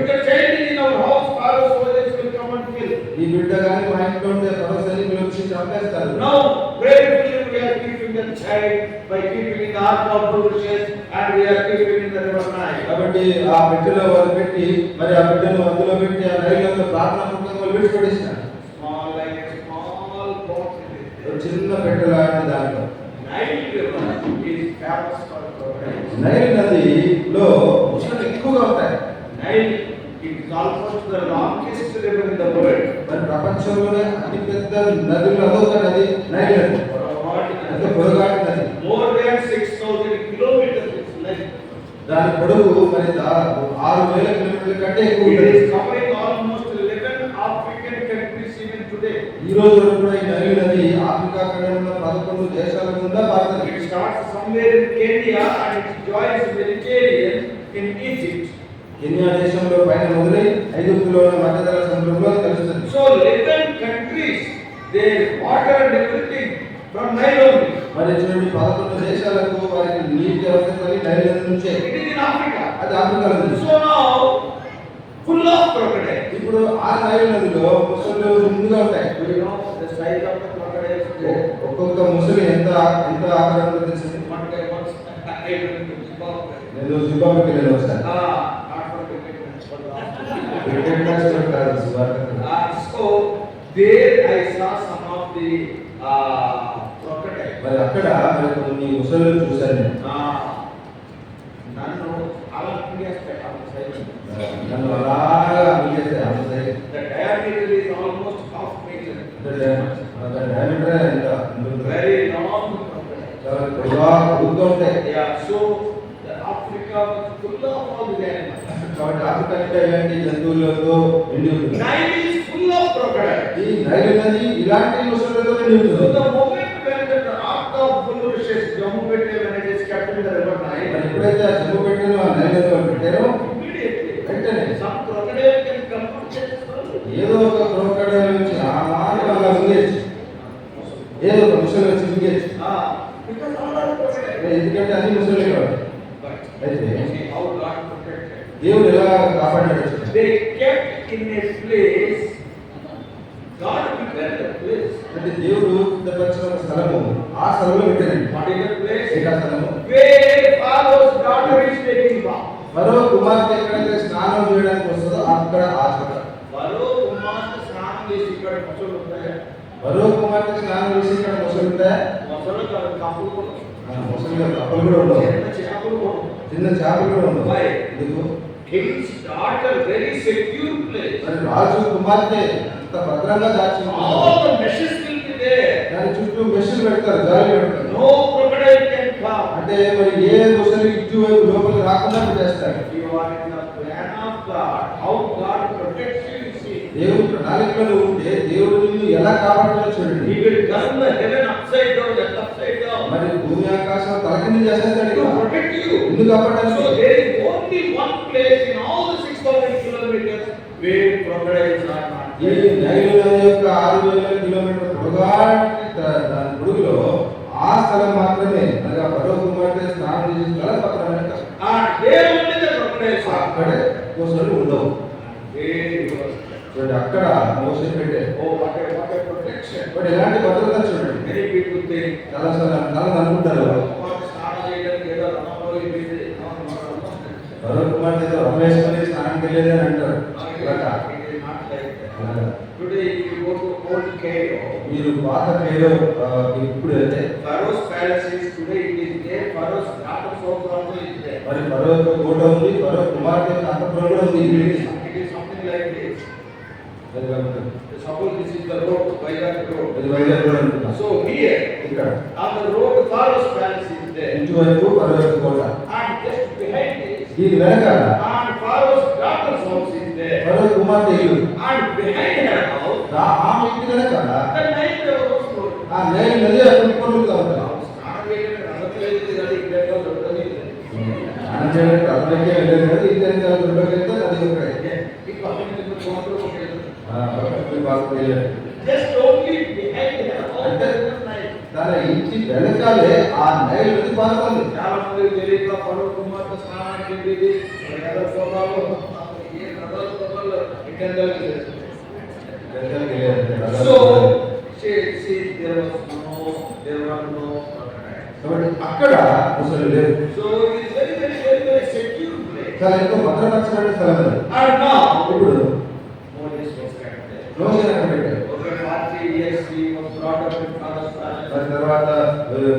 ఈ బిడ్డ కానీ మా ఇంట్లో ఉండే పరో సైనికులు వచ్చి చంపేస్తారు. కాబట్టి ఆ బిడ్డలో వారు పెట్టి మరి ఆ బిడ్డను అందులో పెట్టి ఆ నైల్లో ప్రార్థనాపూర్వకంగా విడిచిపెట్టేసినారు. చిన్న పెట్టలాంటి దాంట్లో నైల్ నదిలో ముసలు ఎక్కువగా ఉంటాయి. మరి ప్రపంచంలోనే అతి పెద్ద నదులు అదొక నది నైల్ నది. అంటే పొడగాటి నది. దాని పొడవు మరి 6,000 కిలోమీటర్ల కంటే ఎక్కువ ఉంటుంది. ఈ రోజు కూడా ఈ నైల్ నది ఆఫ్రికా ఖండంలో 11 దేశాల గుండా పారుతుంది. కెన్యా దేశంలో పైన మొదలై ఐగుప్తులో మధ్యధరా సముద్రంలో కలుస్తుంది. So 11 countries their water and everything from Nile only. మరి చూడండి 11 దేశాలకు వారికి నీటి అవసరం నైల్ నది నుంచే. It is in Africa. అది ఆఫ్రికాలో ఉంది. So now full of crocodiles. ఇప్పుడు ఆ నైల్ నదిలో ముసళ్ళు ముందుగా ఉంటాయి. You know the size of the crocodiles. ఒక్కొక్క ముసలి ఎంత ఆకారంలో తెలిసింది. నేను జింబాబ్వేకి వెళ్ళాను ఒకసారి. So there I saw some of the crocodiles. మరి అక్కడ మరి కొన్ని ముసళ్ళు చూశాను. నన్ను అలా తినేస్తాయి ఆ సైజ్. నన్ను అలాగా మింగేస్తాయి ఆ size. The diameter is almost half meter. The diameter ఎంత ఉంటుంది? Very long crocodile. చాలా పొడుగ్గా ఉంటాయి. Yeah, so the Africa was full of all the animals. కాబట్టి ఆఫ్రికా అంటే ఇలాంటి జంతువులతో నిండి ఉంటుంది. Nile is full of crocodiles. ఈ నైల్ నది ఇలాంటి ముసళ్ళతో నిండి ఉంటుంది. So the moment when the ark of Bulrushes, Jammu when it is kept in the river Nile, మరి ఎప్పుడైతే ఆ చెంబు పెట్టారో ఆ నైల్ నదిలో పెట్టారో immediately వెంటనే some crocodile can come and take the soul. ఏదో ఒక క్రోకడైల్ నుంచి ఆ మార్గం అలా మింగేచ్చు, ఏదో ఒక ముసలి వచ్చి మింగేచ్చు. Because all are crocodiles. ఎందుకంటే అన్ని ముసలి కాబట్టి. But అయితే see how God protected. దేవుడు ఎలా కాపాడాడు? They kept in a place. God prepared the place. అంటే దేవుడు సిద్ధపరిచిన ఒక స్థలము, ఆ స్థలంలో పెట్టాడు. What is the place? ఏ స్థలము? Where Pharaoh's daughter is taking bath. మరో కుమార్తె ఎక్కడైతే స్నానం చేయడానికి వస్తుందో అక్కడ ఆ చోట. మరో కుమార్తె స్నానం చేసి ఇక్కడ మొసలు ఉంటాయి. మరో కుమార్తె స్నానం చేసి ఇక్కడ మొసలు ఉంటాయి. మొసలు కాదు, కప్పులు కూడా ఉంటాయి. మొసలు కప్పలు కూడా ఉండవు, చిన్న చేపలు కూడా ఉంటాయి. చిన్న చేపలు కూడా ఉండవు. Why? ఎందుకు? King's daughter, very secure place. మరి రాజు కుమార్తె అంత భద్రంగా దాచి All the meshes will be there. దాని చుట్టూ మెషిన్ పెడతారు, జాలి పెడతారు. No crocodile can come. అంటే మరి ఏ ముసలి ఇటు వైపు లోపలికి రాకుండా చేస్తారు. You are in the plan of God. How God protects you, you see. దేవుడి ప్రణాళికలో ఉంటే దేవుడు నిన్ను ఎలా కాపాడుతాడో చూడండి. He will turn the heaven upside down, earth upside down. మరి భూమి ఆకాశం తలకింది చేసేస్తాడు To కదా. protect you. ఎందుకు కాపాడాలి? So there is only one place in all the 6,000 kilometers where crocodiles are not ఈ there. నైలు నది యొక్క 6,000 కిలోమీటర్ల పొడగాటి దాని పొడుగులో ఆ స్థలం మాత్రమే, అనగా ఫరో కుమార్తె స్నానం చేసే స్థలం మాత్రమే. And there only the crocodiles are. అక్కడే కోసలు ఉండవు. There it was. చూడండి అక్కడ మోసే పెట్టారు. Oh, what a protection. But ఎలాంటి భద్రత చూడండి. Many people think, చాలా అనుకుంటారు స్నానం చేయడానికి ఏదో రణంలో ఇది ఇది. No, no, no. ఫరో కుమార్తె రమేశ్వరి స్నానం వెళ్ళేది అని అంటారు. అలాగా. It is not like that. అలాగా. Today if you go to old Cairo, మీరు పాత పేరు ఇప్పుడు వెళ్తే Pharaoh's palace is today it is there. Pharaoh's daughter's house also is there. మరి ఫరో యొక్క కోట ఉంది, ఫరో కుమార్తె యొక్క అంతఃపురం కూడా ఉంది. It is something like this. Suppose this is the road, Vizag road. ఇది వైజాగ్ రోడ్ అనుకుంటా. So here, ఇక్కడ on the road, Pharaoh's palace is there. ఇటువైపు ఫరో యొక్క కోట. And just behind this, దీని వెనకాల and Pharaoh's daughter's house is there. ఫరో కుమార్తె ఇల్లు. And behind her house, ఆమె ఇంటి వెనకాల the Nile River was flowing. ఆ నైల్ నది అక్కడ పొరుగుతా ఉంటుంది. స్నానం చేయడానికి రంగలేదు కానీ ఇక్కడ దొరకదు. స్నానం చేయడానికి అక్కడికే వెళ్ళేది కదా, ఇంటి వెనకాల దొరకలేదు అది ఒకటే. ఈ పక్కన సంవత్సరం ఒకటి. Just only behind her house, there is Nile. తన ఇంటి వెనకాలే ఆ నైల్ నది పారుతుంది. చాలా మంది తెలియక ఫరో కుమార్తె స్నానానికి వెళ్ళేది ఏదో సోమాలు ఏ రథాలు సోమాలు ఇటెండల్ చేస్తారు. So she there was no crocodile. కాబట్టి అక్కడ ముసలి లేదు. So it is very secure place. చాలా ఎంతో భద్రపరచబడిన స్థలం అది. And now ఇప్పుడు Moses was kept there. మోషే అక్కడ పెట్టారు. Over 40 years he was brought up in Pharaoh's palace. మరి తర్వాత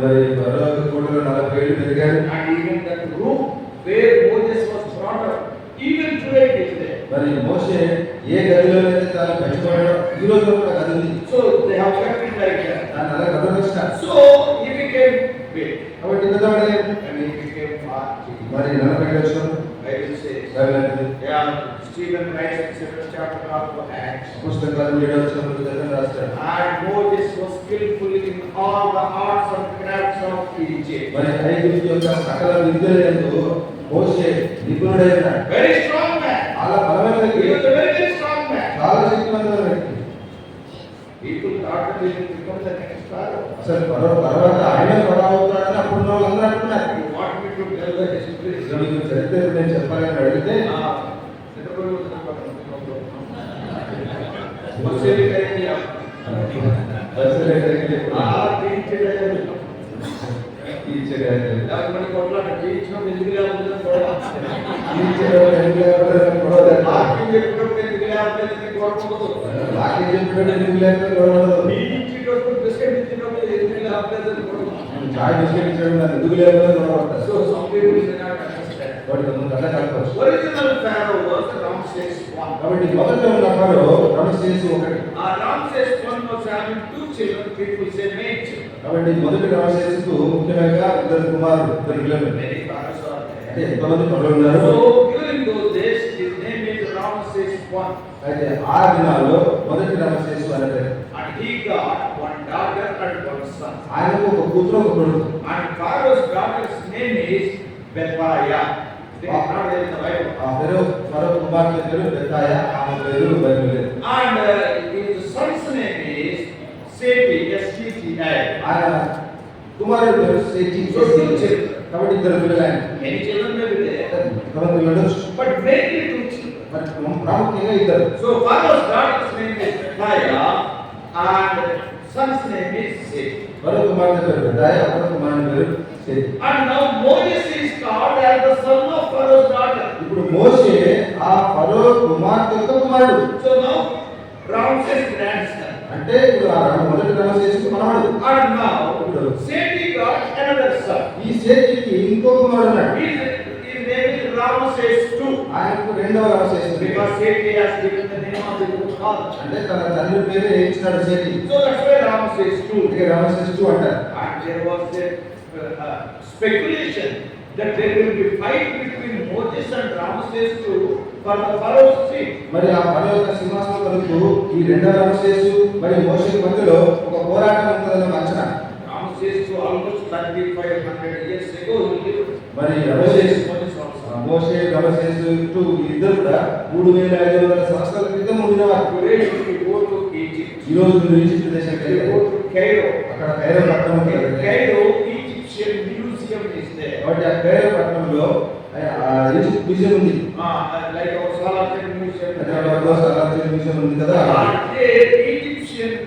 మరి ఫరో కోటలో 40 ఏళ్ళు పెరిగాడు. And even that room where Moses was brought up, even today it is there. మరి మోషే ఏ గదిలోనైతే తాను పెంచబడాడో ఈ రోజు కూడా గది ఉంది. So they have kept it like that. దాన్ని అలా భద్రపరిచారు. So he became big కాబట్టి పెద్దవాడే and he became 40. మరి 40 వచ్చిన Bible says. Yeah, Stephen writes in 7th chapter of Acts. పుస్తకాలు 7వ అధ్యాయంలో రాస్తాడు. And Moses was skillful in all the arts and crafts of Egypt. మరి ఐగుప్తు యొక్క సకల విద్యలందు మోషే నిపుణుడై ఉన్నాడు. Very strong man. చాలా బలమైన He వ్యక్తి. was a very strong man. చాలా శక్తివంతమైన వ్యక్తి. People thought that he would become the next Pharaoh. అసలు ఫరో తర్వాత ఆయన ఫరో అవుతాడని అప్పుడు వాళ్ళందరూ అనుకున్నారు. You want me to tell the history? మీకు చరిత్ర నేను చెప్పాలని అడిగితే చాయ్ బిస్కెట్ ఇచ్చాడు ఎందుకు లేకపోతే So some people may not understand. వాటి అట్లా కలపచ్చు. Original Pharaoh was Ramses I. కాబట్టి మొదట ఉన్న ఫరో రమసేసు ఒకటి. Ramses I was having two children. People say main children. కాబట్టి మొదటి రమసేసుకు ముఖ్యంగా ఇద్దరు కుమారులు, ఇద్దరు పిల్లలు. Many fathers are there. అంటే ఎంతమంది ఫరోలు ఉన్నారు? So during those days, his name is Ramses I. అయితే ఆ దినాల్లో మొదటి రమసేసు అనే పేరు. And he got one daughter and one son. ఆయనకు ఒక కూతురు ఒక కొడుకు. And Pharaoh's daughter's name is Bethaya. They are not there in the Bible. ఆ ఫరో కుమార్తె పేరు బెతాయ, ఆమె పేరు బైబిల్ లేదు. And his son's name is Seti, S-T-T-I. ఆయన కుమారుడు పేరు సేటి. So two children. కాబట్టి ఇద్దరు పిల్లలు ఆయన. Many children may be there, ఎంతమంది ఉండొచ్చు, but mainly two children. మరి ప్రాముఖ్యంగా ఇద్దరు. So Pharaoh's daughter's name is Bethaya and son's name is Seti. ఫరో కుమార్తె పేరు బెతాయ, అపర కుమారుని పేరు సేటి. And now Moses is called as the son of Pharaoh's daughter. ఇప్పుడు మోషే ఆ ఫరో కుమార్తె యొక్క కుమారుడు. So now Ramses grandson. అంటే ఇప్పుడు ఆ మొదటి రామసేసు మనవడు. And now Seti got another son. ఈ సేటికి ఇంకో కుమారుడు ఉన్నాడు. His name is Ramses II. ఆయనకు రెండవ రామసేసు. Because Seti has given the name of the good father. అంటే తన తండ్రి పేరు ఇచ్చినాడు సేటి. So that's why Ramses II. అందుకే రామసేసు అంటారు. And there was a speculation that there will be fight between Moses and Ramses II for the Pharaoh's seat. మరి ఆ ఫరో యొక్క సింహాసనం కొరకు ఈ రెండవ రామసేసు మరి మోషే మధ్యలో ఒక పోరాటం ఉంటుందని అంచనా. Ramses II almost 3,500 years ago he lived. మరి రామసేసు Moses also. మోషే రామసేసు ఇద్దరు కూడా 3,500 సంవత్సరాల క్రితం ఉండినవారు. Today if you go to Egypt, ఈ రోజు మీరు ఈజిప్ట్ దేశానికి if you వెళ్ళారు. go to Cairo, అక్కడ కైరో పట్టణం ఉంది in కదా. Cairo Egyptian museum is there. కాబట్టి ఆ కైరో పట్టణంలో ఈజిప్ట్ మ్యూజియం ఉంది. Like our Salatin museum. హైదరాబాద్లో సాలార్జంగ్ మ్యూజియం ఉంది కదా. And there Egypt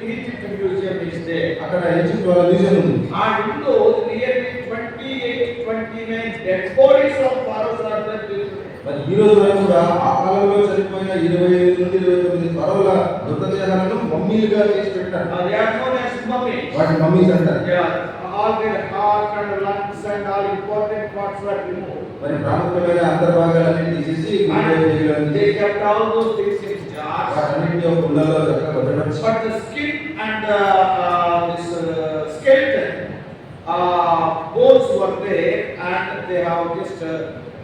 museum is there. అక్కడ ఈజిప్ట్ వాళ్ళ మ్యూజియం ఉంది. And in those nearly 28-29 dead bodies of pharaohs are there. మరి ఈ రోజు వరకు కూడా ఆ కాలంలో చనిపోయిన 25 నుండి 29 ఫరోల మృతదేహాలను మమ్మీలుగా చేసి పెట్టారు. They are known as mummies. వాటి మమ్మీస్ అంటారు. All their heart and lungs and all important parts were removed. మరి ప్రాముఖ్యమైన అంతర్భాగాలన్నీ తీసేసి And they kept all those things in jars. వాటన్నిటిని ఒక కుండలో చక్కగా భద్రపరిచి But the skin and this skeleton bones were there, and they have just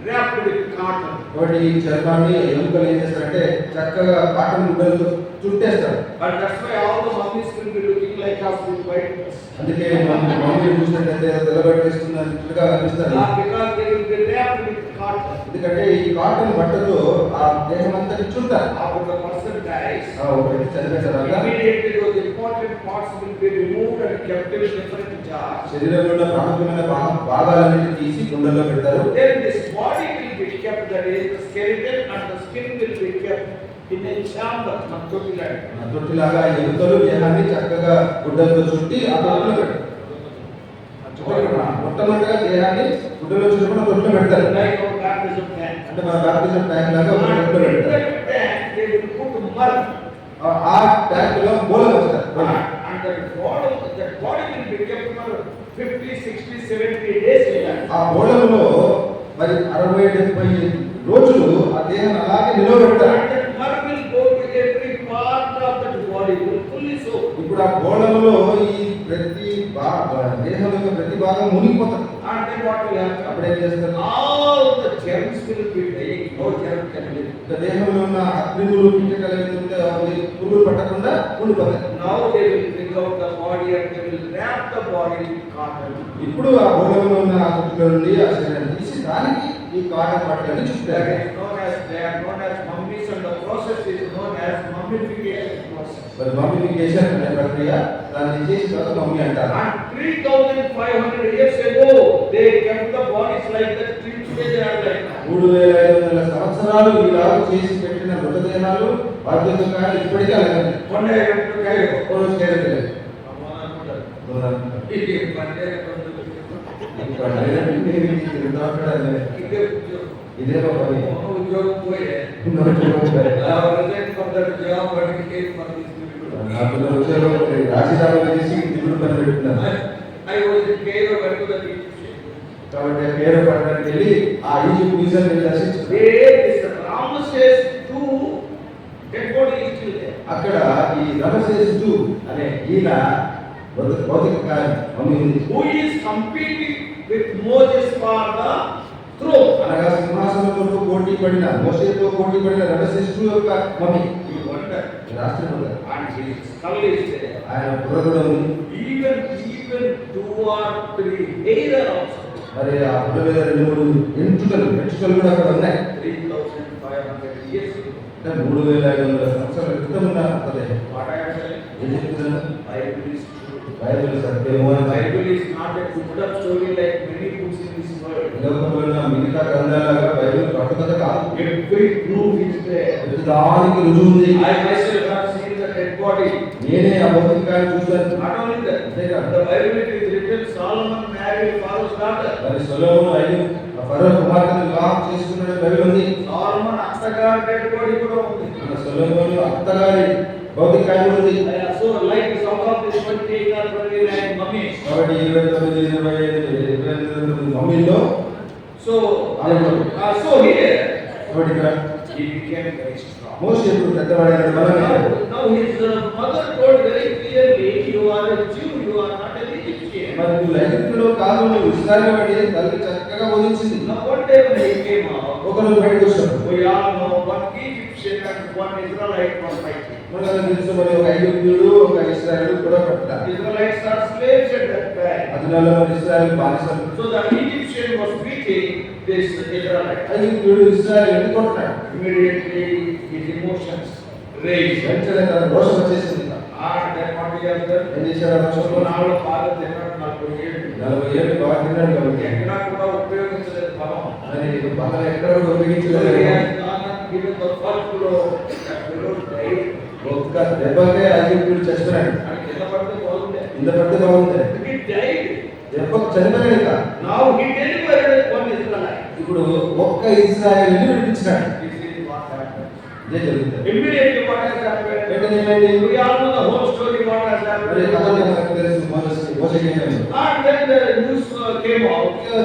wrapped with cotton. కాబట్టి ఈ చర్మాన్ని ఎముకలు ఏం చేస్తారంటే చక్కగా cotton గుడ్డలతో చుట్టేస్తారు. But that's why all the mummies will be looking like us with white dress. అందుకే mummy చూసినట్లయితే తెల్లబట్టేస్తున్నట్టుగా కనిపిస్తారు. Because they will be wrapped with cotton. ఎందుకంటే ఈ కాటన్ బట్టతో ఆ దేహం అంతా చుట్టారు. After the person dies, ఒకటి చనిపోయిన తర్వాత immediately those important parts will be removed and kept in different jars. శరీరంలో ఉన్న ప్రాముఖ్యమైన భాగాలన్నిటిని తీసి కుండల్లో పెడతారు. Then this body will be kept, that is the skeleton, and the skin will be kept in a chamber. తొట్టిలాగా ఎముకలు దేహాన్ని చక్కగా గుడ్డలతో చుట్టి ఆ తొట్టిలో పెడతారు. మొట్టమొదటిగా దేహాన్ని గుడ్డలో చుట్టుకుని తొట్టిలో పెడతారు. Like our baptism tank. అంటే మన బాప్టిజం ట్యాంక్ లాగా ఒక And తొట్టిలో in పెడతారు. that tank they will put mud. ఆ ట్యాంక్ లో మూలం వస్తారు. And that body will be kept for 50, 60, 70 days in that. ఆ మూలంలో మరి 60-70 రోజులు ఆ దేహాన్ని అలాగే నిలబెడతారు. And that mud will go to every part of that body, fully so. ఇప్పుడు ఆ గోళంలో ఈ ప్రతి దేహం యొక్క ప్రతి భాగం మునిగిపోతుంది. And then what will happen? అప్పుడు ఏం చేస్తారు? All the germs will be dying. No germ can live. దేహంలో ఉన్న అగ్నిములు కీటకాలు ఏదైతే పురుగులు పట్టకుండా ఉండిపోతాయి. Now they will bring out the body and they will wrap the body with cotton. ఇప్పుడు ఆ గోళంలో ఉన్న ఆ చుట్టులో నుండి ఆ శరీరాన్ని తీసి దానికి ఈ కాటన్ బట్టలని That చుట్టారు. is known as, they are known as mummies, and the process is known as mummification process. మరి మమ్మిఫికేషన్ అనే ప్రక్రియ దాన్ని చేసిన తర్వాత మమ్మీ అంటారు. And 3,500 years ago, they kept the bodies like that. Till today they are like that. 3,500 సంవత్సరాలు ఇలా చేసి పెట్టిన మృతదేహాలు బాధ్యతగా ఇప్పటికీ అలాగే One day I went to Cairo. ఒక రోజు కేరళ ఇదే ఒక పని. నాకు ఉద్యోగం రాజీనామా చేసి దిగుడు పని పెట్టుకున్నాను. కాబట్టి పేరు పట్టడానికి వెళ్ళి ఆ ఈజిప్ట్ మ్యూజియం దర్శించారు. అక్కడ ఈ రమసేస్ II అనే ఈయన భౌతిక కాలం మమ్మీ ఉంది. అనగా సింహాసనం కొరకు పోటీ పడిన మోషేతో పోటీ పడిన రమసేస్ II యొక్క మమ్మీ. ఆశ్చర్యపోతారు. and his skull is there. ఆయన బుర్ర కూడా ఉంది. Even 2 or 3 hair also. మరి ఆ బుర్ర మీద 2-3 వెంట్రుకలు కూడా అక్కడ ఉన్నాయి. 3,500 years ago. అంటే 3,500 సంవత్సరాల క్రితం ఉన్న కథ. What I am saying? ఏం చెప్తున్నాను? Bible is true. బైబిల్ సత్యము అని. Bible is not a cooked up story like many books in this world. లోకంలో ఉన్న మిగతా గ్రంథాలుగా బైబిల్ కట్టుకథ కాదు. Every proof is there. ప్రతిదానికి రుజువు ఉంది. I myself have seen the dead body. నేనే ఆ భౌతికాన్ని చూశాను. Not only that, అంతేకాదు. the Bible it is written Solomon married Pharaoh's daughter. మరి సొలొమోను ఫరో కుమార్తెను వివాహం చేసుకున్నాడు బైబిల్ ఉంది. Solomon అత్తగారి డెడ్ బాడీ కూడా ఉంది. మన సొలొమోను అత్తగారి భౌతికాన్ని ఉంది. So like some of this 28 or 29 mummies. కాబట్టి 29, 25 మమ్మీలో So here కాబట్టి ఇక్కడ he became very strong. మోషే ఇప్పుడు పెద్దవాడైన బలమైన. Now his mother told very clearly, you are a Jew, you are not an Egyptian. మరి నువ్వు ఐగుప్తులో కాదు, నువ్వు ఇశ్రాయేలు తల్లి చక్కగా బోధించింది. Now one day when he came out, ఒకరోజు బయటకు వచ్చాడు. we all know one Egyptian and one Israelite was fighting. మనకు తెలుసు మరి ఒక ఐగుప్తుడు ఒక ఇశ్రాయేలు కూడా పట్టారు. Israelites are slaves at that time. అదినాలో మరి ఇశ్రాయేలు బానిసలు. So the Egyptian was beating this Israelite. ఐగుప్తుడు ఇశ్రాయేలుని కొట్టాడు. Immediately his emotions raised. వెంటనే తన రోషం వచ్చేసింది. And then what he has done? ఏం చేశాడు? రోషంలో నాలో బాగా తిన్నాడు, 40 ఏళ్ళు బాగా తిన్నాడు కాబట్టి ఎక్కడా కూడా ఉపయోగించలేదు బలం. మరి బాగా ఎక్కడ కూడా ఉపయోగించలేదు. ఒక్క దెబ్బకే ఐగుప్తుడు చచ్చిపోయాడు. కింద పడితే బాగుంది. దెబ్బకు చనిపోయాడు. ఇక ఇప్పుడు ఒక్క ఇశ్రాయేలుని విడిపించాడు. ఇదే జరుగుతుంది. వెంటనే ఏమైంది? మరి కథలో మనకు తెలుసు మోషేకి ఏమైంది?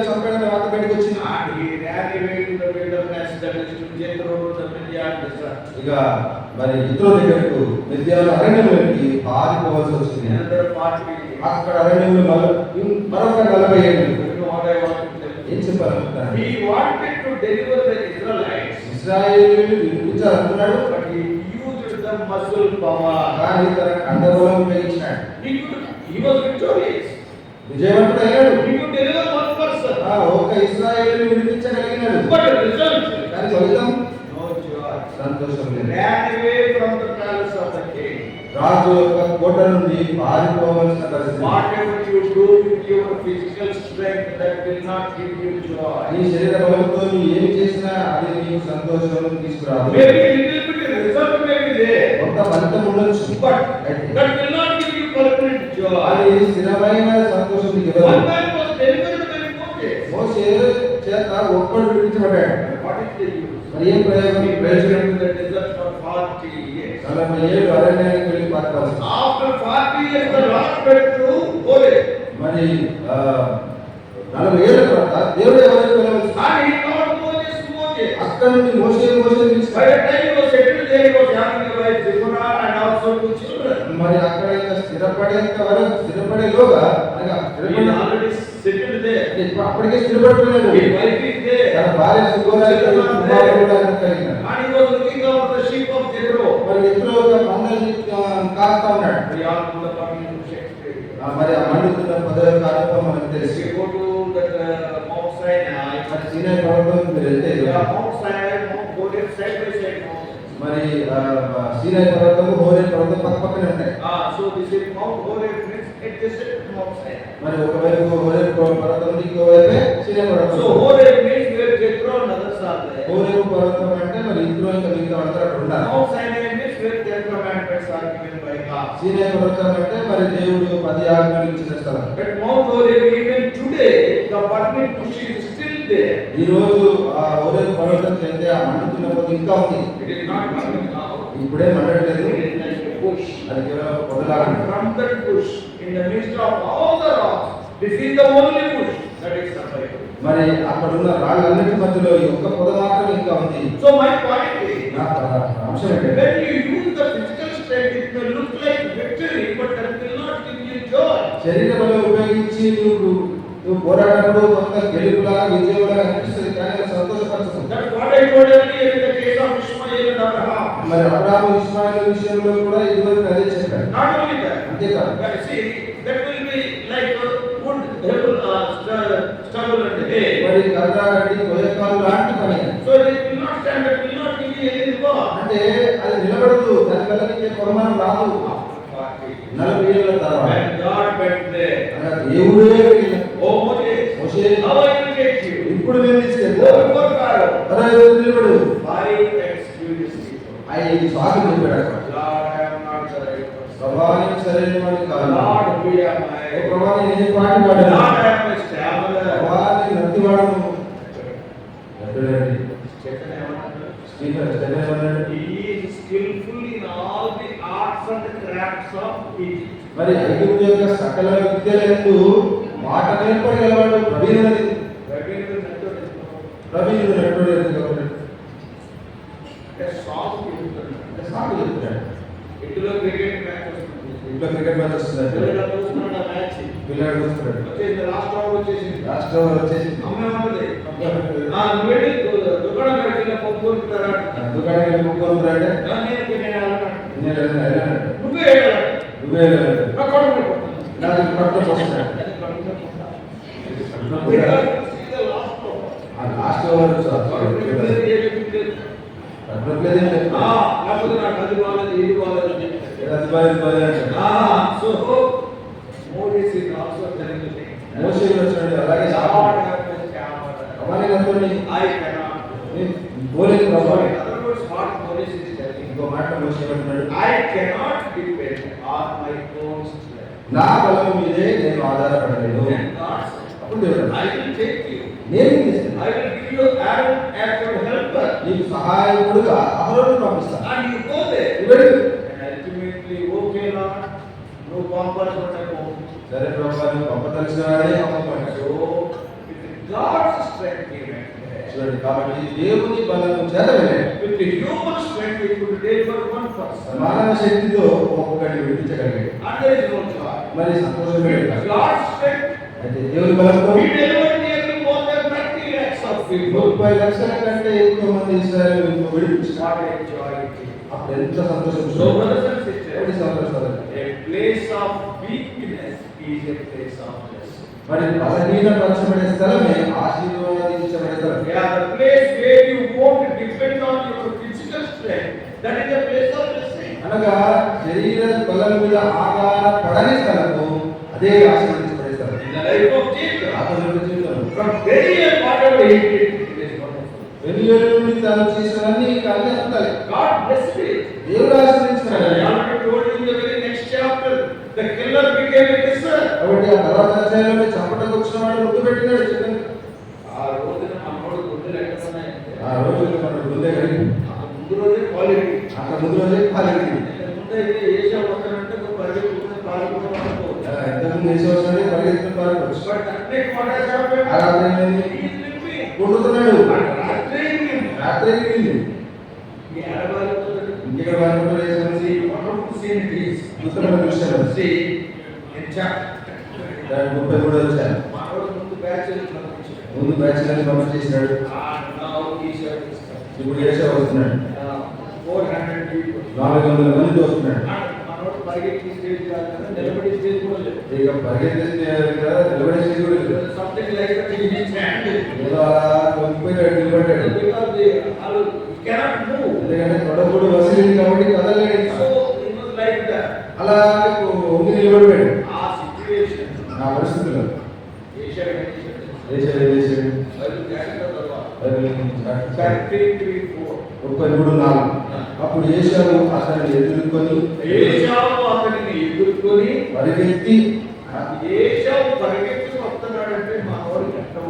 చంపడం తర్వాత బయటకు వచ్చింది. ఇక మరి ఇతరుల దగ్గరకు మిద్యాను అరణ్యంలోకి పారిపోవాల్సి వచ్చింది. అక్కడ అరణ్యంలో మరొక 40 ఏళ్ళు. ఏం చెప్పాలనుకుంటున్నాను? ఇశ్రాయేలుని విడిపించాలనుకున్నాడు. కానీ తన కండబలం ఉపయోగించాడు. విజయవంతుడు అయ్యాడు. ఒక ఇశ్రాయేలుని విడిపించగలిగినాడు. కానీ ఫలితం సంతోషం లేదు. రాజు యొక్క కోట నుండి పారిపోవలసిన పరిస్థితి. నీ శరీర బలంతో నువ్వు ఏమి చేసినా అది నీకు సంతోషం తీసుకురాదు. కొంత ఫలితం ఉండొచ్చు, అది స్థిరమైన సంతోషం నీకు ఇవ్వదు. మోషే చేత ఒక్కడు విడిపించబడ్డాడు. మరి ఏం ప్రయోజనం? 40 ఏళ్ళు అరణ్యానికి వెళ్ళి పారిపోవాలి. మరి 40 ఏళ్ళ తర్వాత దేవుడు ఎవరైనా వెళ్ళవచ్చు. అక్కడ నుండి మోషే మరి అక్కడ స్థిరపడేంత వరకు స్థిరపడేలోగా అప్పటికే స్థిరపడిపోయాడు. తన భార్య మరి ఎత్తులో ఒక మందల్ని కాస్తా ఉన్నాడు. మరి ఆ మండుతున్న పదవి కార్యక్రమం మనకు తెలుసు. మరి సీనాయి పర్వతం మీరు వెళ్తే మరి సీనాయి పర్వతము హోరేబ్ పర్వతం పక్క పక్కనే ఉంటాయి. మరి ఒకవైపు హోరేబ్ పర్వతం ఉంది, ఇంకోవైపే సీనాయి పర్వతం. హోరేబ్ పర్వతం అంటే మరి ఇందులో ఇంకా మిగతా అంతా ఉండాలి. సీనాయి పర్వతం అంటే మరి దేవుడు 10 ఆజ్ఞలు ఇచ్చిన స్థలం. ఈ రోజు ఆ హోరేబ్ పర్వతం చెందే ఆ మండుతున్న పొద్దు ఇంకా ఉంది. ఇప్పుడే మండట్లేదు, అది కేవలం పొదలాగా. మరి అక్కడ ఉన్న రాళ్ళన్నిటి మధ్యలో ఈ ఒక్క పొద మాత్రం ఇంకా ఉంది. నా అంశం ఏంటంటే శరీర బలం ఉపయోగించి నువ్వు పోరాటంలో కొంత గెలుపులాగా విజయలాగా అనిపిస్తుంది, కానీ సంతోషపరచదు. మరి అబ్రాహాము ఇస్మాయిల్ విషయంలో కూడా ఇదివరకు అదే చెప్పారు. Not only that, అంతేకాదు but see, that will be like wood, stubble and hay. మరి కర్ర గడ్డి కొయ్యకాలు లాంటి పని. So it will not stand, it will not give you any reward. అంటే అది నిలబడదు, దాని వల్ల నీకే బహుమానం రాదు. 40 ఏళ్ల తర్వాత When God went there, అనగా దేవుడే వెళ్ళాడు. oh Moses, how I will get you? ఇప్పుడు నేను Go తీసుకెళ్తాను. before Pharaoh. అరే నిలబడు. 5 excuses. ఆయన సాగు చెప్పాడు అక్కడ. Lord, I am not the right person. ప్రభావం సరైన వాడిని కాదు. Lord, we are oh my. ప్రభావం నేను పాటి వాడను. Lord, I am a stammerer. ప్రభావం నత్తి వాడను. ఎక్కడండి? Chetan ఏమన్నాడు? స్టీఫెన్ ఏమన్నాడు? He is skillful in all the arts and crafts of Egypt. మరి ఐగుప్తు యొక్క సకల విద్యలందు మాట నేర్పగలవాడు ప్రవీణుడు. ప్రవీణుడు ఎప్పుడు ఎందుకు అంటే సాగు చెప్తున్నాడు. అంటే సాగు చెప్తాడు. ఇంట్లో క్రికెట్ మ్యాచ్ వస్తుంది. ఇంట్లో క్రికెట్ మ్యాచ్ వస్తుందంటే పిల్లలు చూస్తున్నాడు ఆ మ్యాచ్. పిల్లలు చూస్తున్నాడు. వచ్చేసింది లాస్ట్ రౌండ్ వచ్చేసింది. రాష్ట్రం వచ్చేసి అమ్మే ఉంటుంది. నువ్వు దుకాణం పెట్టి పప్పు కొనుక్కుంటారా? దుకాణానికి ముగ్గురు అంటే నువ్వే వెళ్ళాలి. నువ్వే నా కొడుకు నాకు పట్టు వస్తున్నాడు. ఆ లాస్ట్ ఓవర్ మోసే వచ్చినాడు. అలాగే పోలేదు ప్రభావం. ఇంకో మాట మోసే అంటున్నాడు, నా బలం మీదే నేను ఆధారపడలేదు. అప్పుడు దేవుడు నేను నీకు సహాయకుడుగా అహరోను పంపిస్తాను. సరే ప్రభావ నువ్వు పంపదలిచిన వాడే చూడండి. కాబట్టి దేవుని బలం చేత మానవ శక్తితో ఒక్కొక్కడిని విడిపించగలిగాడు. మరి సంతోషం అయితే దేవుని బలంతో 30 లక్షల కంటే ఎక్కువ మంది ఇశ్రాయేలును విడిపించాడు. అప్పుడు ఎంత సంతోషం. మరి బలహీనపరచబడే స్థలమే ఆశీర్వాదించబడే స్థలం. అనగా శరీర బలం మీద ఆధారపడని స్థలము అదే ఆశీర్వదించబడే స్థలం. వెలుగుల నుండి తాను చేసినవన్నీ కలిగి దేవుడు ఆశీర్వదించాడు. కాబట్టి ఆ తర్వాత అధ్యాయంలో చంపటకు వచ్చిన వాడు గుర్తు పెట్టినాడు. చెప్పండి, ఆ రోజు మన గుండె కలిగి అక్కడ ముందు రోజే క్వాలిటీ ఎంతమంది వేసి వస్తున్నాడే పరిగెత్తుకుని పారిపోవచ్చు. కొడుతున్నాడు రాత్రి ఇంకెక్కడ దాని 33 వచ్చాను. ముందు బ్యాచ్ పంపించేసినాడు. ఇప్పుడు ఏసా వస్తున్నాడు. 400 మంది వస్తున్నాడు. ఇక పరిగెత్తే కదా, నిలబడే స్టేజ్ కూడా లేదు. ఏదో అలా కొంగిపోయినాడు, నిలబడ్డాడు. ఎందుకంటే తొడగూడు వసూలు కాబట్టి కదలలేడు. అలా ఉండి నిలబడిపోయాడు. ఆ పరిస్థితుల్లో అప్పుడు ఏశావు అతన్ని ఎదుర్కొని పరిగెత్తి వస్తున్నాడంటే మా వాడికి ఎట్లా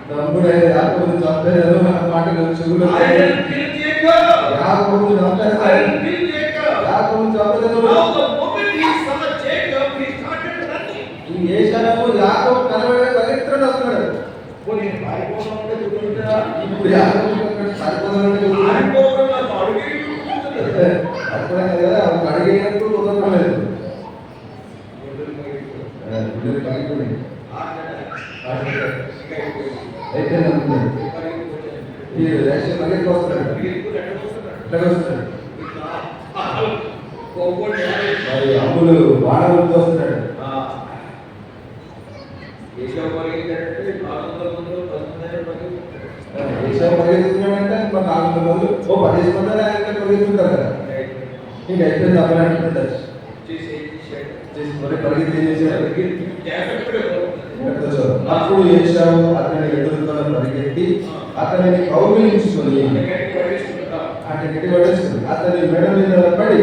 తమ్ముడు యాకోబు చంపేదారు మన మాటలు చెవులు యాకోబు చంపేదారు. ఈ ఏశావు యాకోబు కనబడే పరిగెత్తుడు వస్తున్నాడు. ఇప్పుడు యాకోబు సరిపోదంటే అడిగినప్పుడు కుదరలేదు. ఏదైనా అనుకున్నాడు ఈ రేషన్ పరిగెత్తుకు వస్తున్నాడు ఎట్లా వస్తున్నాడు మరి అమ్ములు బాణములతో వస్తున్నాడు ఏషావు పరిగెత్తున్నాడంటే మరి 400 మంది 10 మంది ఆయన పరిగెత్తుంటారు కదా ఇంకా అయిపోయింది అప్పుడు చేసి మరి పరిగెత్తి ఏం చేశాడు అప్పుడు ఏషావు అతని ఎదురుతో పరిగెత్తి అతనిని కౌగిలించుకొని అతని గట్టి పడేస్తుంది అతని మెడ మీద పడి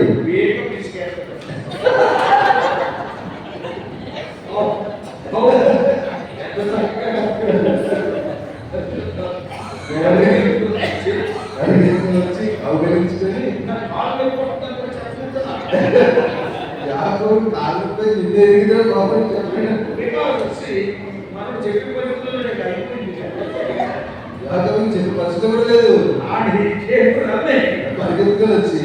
వచ్చి కౌగిలించుకొని యాకోబు కాళ్ళపై నిందెరిగిన పాపం చెప్పాడు యాకోబు చెప్పి పరచుకోలేదు పరిగెత్తుకొని వచ్చి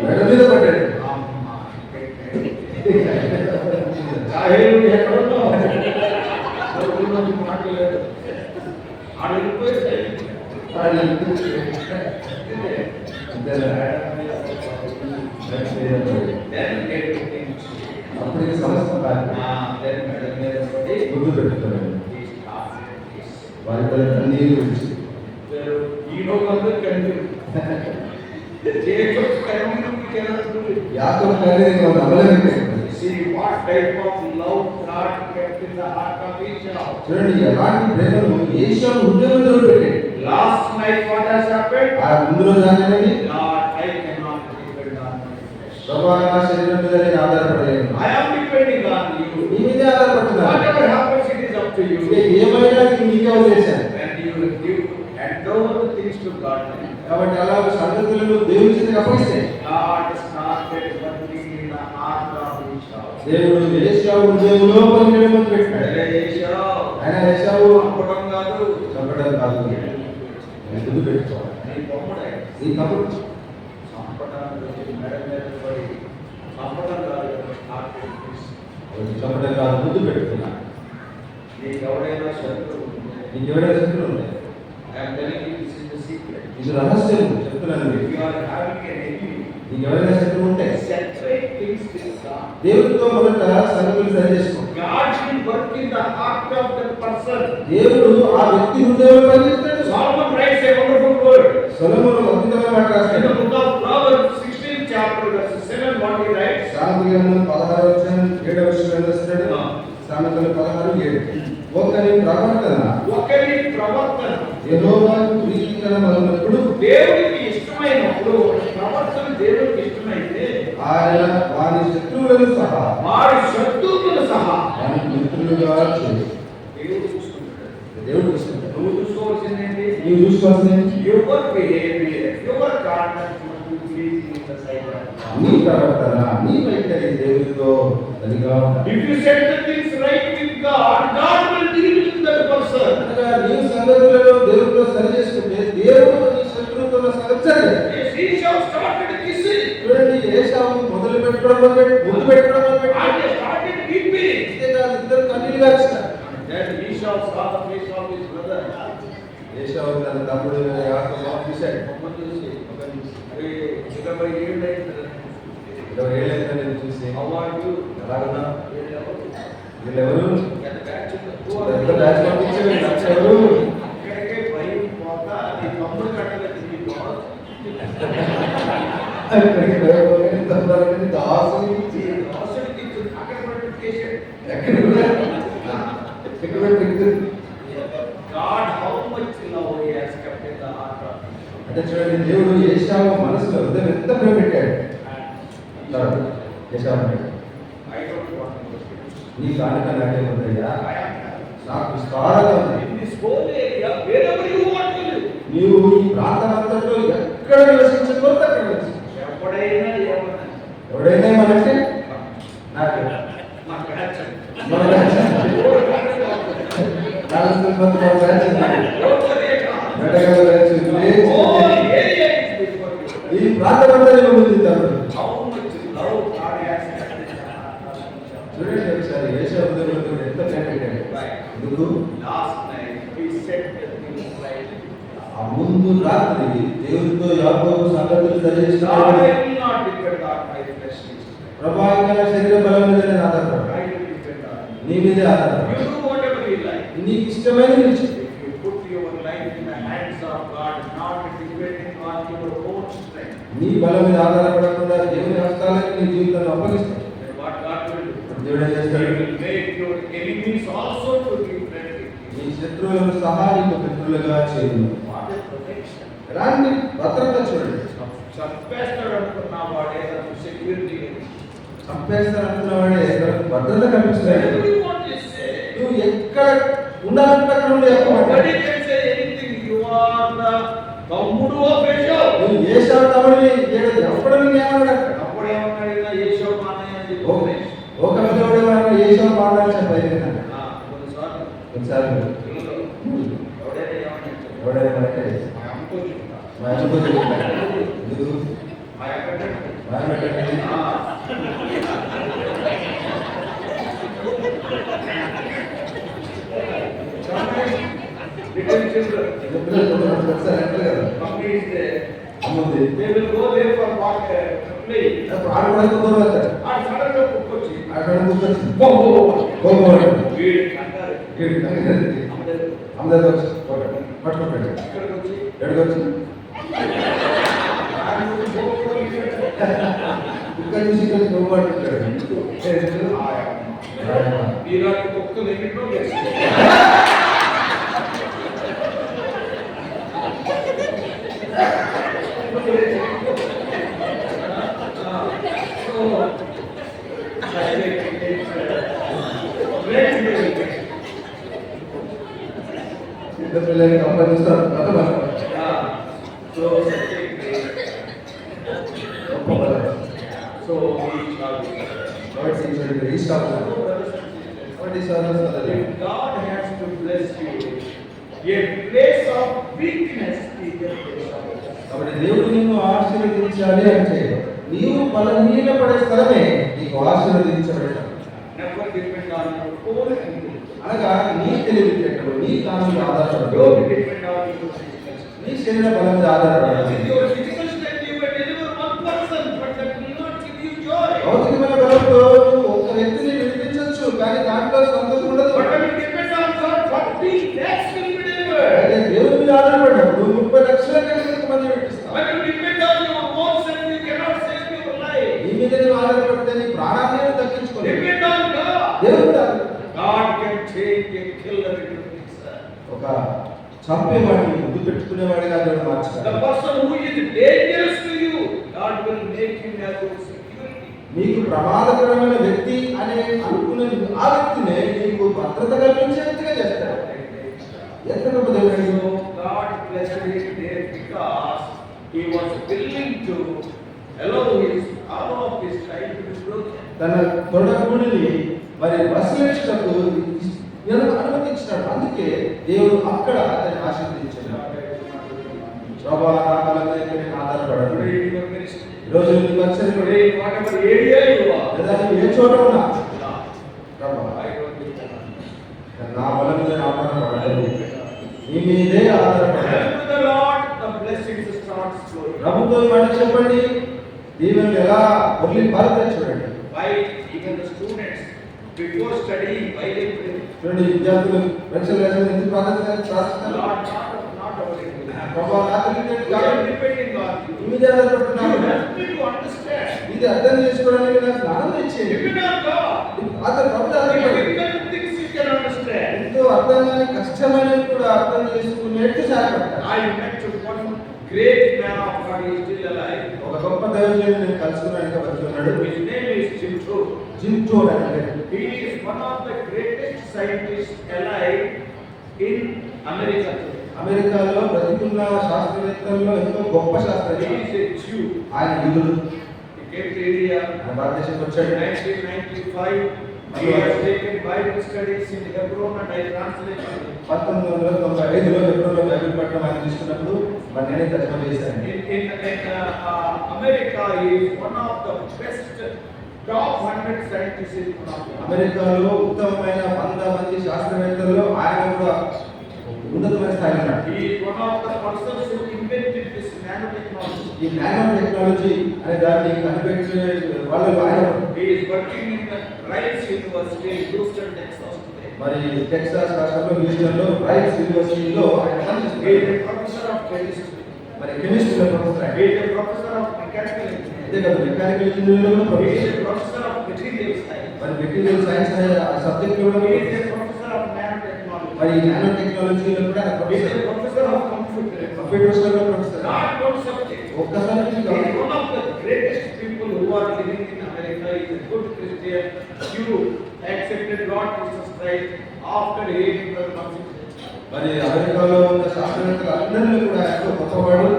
మెడ మీద పడ్డాడు అప్పుడు సమస్య ముందు పెట్టుకున్నాడు వారి పై కన్నీరు విడిచి యాకోబు కన్నీరు మనం నమ్మలేము. చూడండి ఎలాంటి ప్రేమను ఏషావు హృదయంలో పెట్టాడు. Last night what has happened? ఆ ముందు రోజు ఆగేది Lord, I cannot depend on my flesh. ప్రభువా నా శరీరం మీద నేను ఆధారపడలేను. I am depending on you. నీ మీదే ఆధారపడుతున్నాను. Whatever happens, it is up to you. ఏమైనా నీకే వదిలేశాను. And you hand over the things to God. కాబట్టి అలా సంగతులను దేవుని చేతికి అప్పగిస్తే God started working in the heart of Esau. దేవుడు ఏషావు హృదయంలో పనిచేయడం మొదలుపెట్టాడు. ఆయన ఏషావు చంపడం కాదు, చంపడం కాదు, ముందు పెట్టుకోవాలి. నీ తమ్ముడు చంపడం కాదు, ముందు పెట్టుకున్నా. నీకు ఎవరైనా శత్రువు ఉన్నాయి, ఇది రహస్యం చెప్తున్నాను. నీకు ఎవరైనా శత్రువు ఉంటే దేవుడితో మొదట సంగతులు సరి చేసుకో. దేవుడు ఆ వ్యక్తి హృదయంలో పనిచేస్తాడు. సొలొమోను అద్భుతమైన మాట రాస్తాడు. సామెతల గ్రంథం 16 రాస్తాడు. సామెతలు 16:7 ఒకరి ప్రవర్తన యెహోవాకు ప్రీతికరమైనప్పుడు, దేవుడికి ఇష్టమైనప్పుడు ప్రవర్తన దేవుడికి ఇష్టమైతే ఆయన వారి శత్రువులను సహా వారి మిత్రులుగా చేస్తాడు. దేవుడు చూసుకుంటాడు. దేవుడు చూసుకుంటాడు. నువ్వు చూసుకోవాల్సిందేంటి? నీవు చూసుకోవాల్సింది your behaviour, your conduct must be pleasing in the sight of God. నీ ప్రవర్తన, నీ వైఖరి దేవుడితో సరిగా ఉండాలి. If you set the things right with God, God will deal with that person. అనగా నీ సంగతులను దేవుడితో సరి చేసుకుంటే దేవుడు నీ శత్రువుతో సరిచేస్తాడు. Esau started kissing. చూడండి, ఏశావు ముందు పెట్టుకోవడం మొదలుపెట్టాడు. And they started weeping. అంతేకాదు, ఇద్దరు కన్నీళ్ళు గార్చారు. Then Esau saw the face of his brother. ఏశావు తన తమ్ముడు యాకోబును చూశాడు. అరే 20 ఏళ్ళైంది. 20 ఏళ్ళైందని చూసి, How are you? ఎలాగున్నా? వీళ్ళెవరు? వీళ్ళెవరు? ఎంత బ్యాచ్ ఎంత బ్యాచ్ పంపించారు? ఎవరు? ఇక్కడికే భయం పోతా నీ తమ్ముడు కట్టలేదు నీ బాస్. అక్కడికి భయపడని తమ్ముడిని దాసుడికి దాసుడికి అక్కడ పట్టుకేశాడు. ఎక్కడ పెట్టింది. God, how much love he has kept in the heart of him. అంటే చూడండి, దేవుడు ఏశావు మనసులో హృదయం ఎంత ప్రేమ పెట్టాడు. ఏశావు I don't want to lose it. నీ కానుక నాకే ఉందయ్యా, I am నాకు విస్తారంగా ఉంది. in this whole area, wherever you want to live. నీవు ఈ ప్రాంతాలంతట్లో ఎక్కడ నివసించకో అక్కడ నివసించు. ఎప్పుడైనా ఏమన్నా ఎవడైనా ఏమనంటే నాకు మా బ్యాచ్ మన బ్యాచ్ రాజస్థాన్ మన బ్యాచ్ మెటగల బ్యాచ్ ఈ ప్రాంతాలంతా ఉంది తమ్ముడు. చూడండి ఒకసారి ఏషావు హృదయంలో ఎంత ప్రేమ పెట్టాడు. ఎందుకు? Last night he నువ్వు రాత్రి దేవునితో యాకోబు సంగతులు God, తెలియజేస్తున్నావు. I will not depend on my fleshly strength. ప్రభావితమైన శరీర బలం మీద నేను ఆధారపడను. I will depend on you. నీ మీదే ఆధారపడను. You do whatever you like. నీకు ఇష్టమైన నీ చెయ్యి. If you put your life in the hands of God, not depending on your own strength, నీ బలం మీద ఆధారపడకుండా దేవుని హస్తాలకు నీ జీవితాన్ని అప్పగిస్తావు. then what God will do? దేవుడు ఏం He చేస్తాడు? will make your enemies also to be friendly. నీ శత్రువులను సహా నీకు మిత్రులుగా చేయను. What a protection. ఎలాంటి భద్రత చూడండి. చంపేస్తాడు అనుకున్న వాడే సెక్యూరిటీ. చంపేస్తానంటున్నవాడే భద్రత కల్పిస్తున్నాడు. Everybody what you say. నువ్వు ఎక్కడ ఉండాలంటే అక్కడ ఉండే Nobody can say anything. You are the తమ్ముడు of Esau. నువ్వు ఏశావు తమ్ముడివి ఎప్పుడు ఏమన్నాడు? అప్పుడు ఏమన్నాడు? ఏషో మానయ్య అని చెప్పి. ఒక విధంగా ఏశావు మాట్లాడి చెప్పాలి. కొన్నిసార్లు కొన్నిసార్లు ఎవడైనా ఏమన్నా ఎవడైనా మా అమ్మతో చెప్తా. మా అమ్మతో చెప్తాడు. ఎందుకు? మా అక్కడ మా అమ్మ పెట్టండి. little children. ఒకసారి అంటారు కదా, Mummy is there. అమ్మ ఉంది. They will go there for walk, play. అప్పుడు ఆడుకోవడానికి దూరం వెళ్తారు. ఆ సడన్ గా కుక్కొచ్చి అక్కడ కూర్చొని బొబ్బో వీడు అంటారు. అందరితో వచ్చి పట్టుకుంటాడు. ఇక్కడికి వచ్చి ఎక్కడికి వచ్చి ఇక్కడ నుంచి ఇక్కడ పోగొట్టుకుంటాడు. ఇలాంటి కుక్కలు ఎన్నింటో చేస్తారు. చిన్న పిల్లలకి సంపాదిస్తారు. God has to bless you. A place of weakness is a place of blessing. కాబట్టి దేవుడు నిన్ను ఆశీర్వదించాలి అంటే నీవు బలహీనపడే స్థలమే నీకు ఆశీర్వదించబడతాడు. Never depend on your own ability. అనగా నీ తెలివితేటలు నీ తాను ఆధారపడదు. Don't depend on your physical strength. నీ శరీర బలం మీద ఆధారపడదు. With your physical strength, you may deliver one person, but that will not give you joy. భౌతికమైన బలంతో నువ్వు ఒక వ్యక్తిని విడిపించవచ్చు, కానీ దాంట్లో సంతోషం ఉండదు. But when you depend on God, 40 lakhs will be delivered. అదే దేవుని మీద ఆధారపడినప్పుడు 30 లక్షల కంటే మంది విడిపిస్తావు. When you depend on your own strength, you cannot save your life. నీ మీద నువ్వు ఆధారపడితే నీ ప్రాణాన్ని దక్కించుకోలేవు. Depend on God. దేవుని మీద God can change a killer into fixer. ఒక చంపేవాడిని ముందు పెట్టుకునేవాడిగా దేవుడు The మార్చుతాడు. person who is dangerous to you, God will make him as your security. నీకు ప్రమాదకరమైన వ్యక్తి అనే అనుకునే ఆ వ్యక్తినే నీకు భద్రత కల్పించే వ్యక్తిగా చేస్తాడు. ఎంత గొప్ప దేవుడు. So God blessed him there because he was willing to allow all of his child to be broken. తన తొడగూడిని మరి వసిలించుటకు అనుమతించినాడు. అందుకే దేవుడు అక్కడ అతన్ని ఆశీర్వదించాడు. ప్రభా నా బలం మీద నేను ఆధారపడను. Today in your ministry, ఈరోజు నీ పరిచర్యలో today in whatever area you are, లేదా నువ్వు ఏ చోట ఉన్నా Lord, ప్రభా I don't depend on you. నా బలం మీద నేను ఆధారపడను. నీ మీదే ఆధారపడను. Help the Lord, the blessings start flowing. ప్రభుత్వం మాట చెప్పండి, దీవెనలు ఎలా ఒర్లి పారుతాయి చూడండి. Why even the students before studying, why they pray? చూడండి విద్యార్థులు పరీక్షలు రాసిన ఎందుకు ప్రార్థిస్తారు? Lord, not our ability. ప్రభా నా తెలివితేటలు We కాదు, are depending on నీ you. మీదే You ఆధారపడుతున్నాను. help me to understand. ఇది అర్థం చేసుకోవడానికి నాకు జ్ఞానం ఇచ్చేది. Depend on God. అతను ప్రభు The ఆధారపడి difficult things you can understand. ఎంతో అర్థం కాని కష్టమైనవి కూడా అర్థం చేసుకునేట్టు సహాయపడతాడు. I met one great man of God, he is still alive. ఒక గొప్ప దైవజనుడిని నేను కలుసుకున్నాను బతుకున్నాడు. His name is Jim Thorpe. Jinto అంటే He is one of the greatest scientists alive in America today. అమెరికాలో బ్రతికున్న శాస్త్రవేత్తల్లో ఎంతో గొప్ప శాస్త్రవేత్త. He is a Jew. ఆయన యూదుడు. He came to India ఆయన భారతదేశానికి in వచ్చాడు. 1995. He has taken Bible studies in Hebron and I translated it. 1995లో ఎప్పుడో బైబిల్ పట్టణం ఆయన తీసుకున్నప్పుడు మరి నేనే తర్జుమా చేశాను. In America, he is one of the best top 100 scientists in one of them. అమెరికాలో ఉత్తమమైన 100 మంది శాస్త్రవేత్తల్లో ఆయన కూడా ఉన్నతమైన స్థాయిలో ఉన్నాడు. He is one of the persons who invented this nanotechnology. ఈ నానో టెక్నాలజీ అనే దాన్ని కనిపెట్టే వాళ్ళు ఆయన. He is working in the Rice University in Houston, Texas today. మరి టెక్సాస్ రాష్ట్రంలో హ్యూస్టన్లో రైస్ యూనివర్సిటీలో ఆయన He పనిచేస్తున్నారు. is a professor of chemistry. మరి కెమిస్ట్రీలో professor. He is a professor of mechanical engineering. అంతే కదా, మెకానికల్ ఇంజనీరింగ్లో He professor. is a professor of material science. మరి మెటీరియల్ సైన్స్ అనే సబ్జెక్ట్ లో He is a professor of nanotechnology. మరి nano టెక్నాలజీలో కూడా ఆయన He is professor. a professor of computer. Computers లో ప్రొఫెసర్. Not one subject. ఒక్క subject He is one of the greatest people who are living in America. He is a good Christian. You accepted Lord Jesus Christ after 800 months. మరి అమెరికాలో ఉన్న శాస్త్రవేత్తలు అందరిలో కూడా ఎంతో గొప్పవాడు.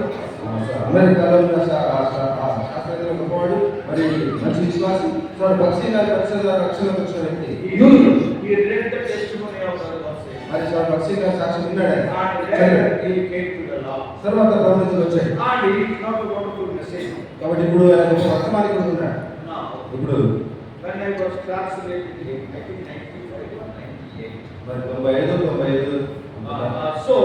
అమెరికాలో ఉన్న శాస్త్రవేత్తలు గొప్పవాడు, మరి మంచి విశ్వాసి. సో భక్తి గారి రక్షణకు వచ్చిన వ్యక్తి. He read the testimony of the Lord. మరి సార్ భక్తి గారి సాక్షి విన్నాడు. And then he came to the law. తర్వాత ప్రభుత్వం వచ్చాడు. And he is not a wonderful message. కాబట్టి ఇప్పుడు ఆయన ఒక వర్తమానికి వస్తున్నాడు. Now, ఇప్పుడు when I was translating him, I think 95 or 98. మరి 95. So,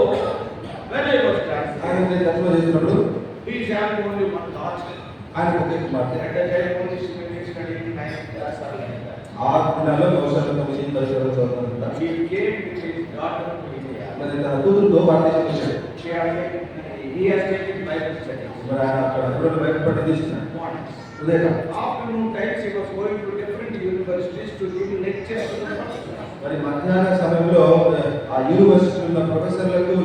when I was ఆయన translating, తర్జుమా చేసినప్పుడు he is having only one thought. ఆయన ఒకే మాట. At the time, only studying 9th class or like that. ఆ దినాల్లో బహుశా 9, 10 చదువుతుంటా. He came with his daughter to India. మరి తన కూతురుతో భారతదేశం వచ్చాడు. He has taken Bible studies. మరి ఆయన అక్కడ అప్పుడు బయటపడి తీసుకున్నాడు. Mornings. ఉదయం Afternoon times, he was going to different universities to give lectures to the professors. మరి మధ్యాహ్న సమయంలో ఆ యూనివర్సిటీ ఉన్న ప్రొఫెసర్లకు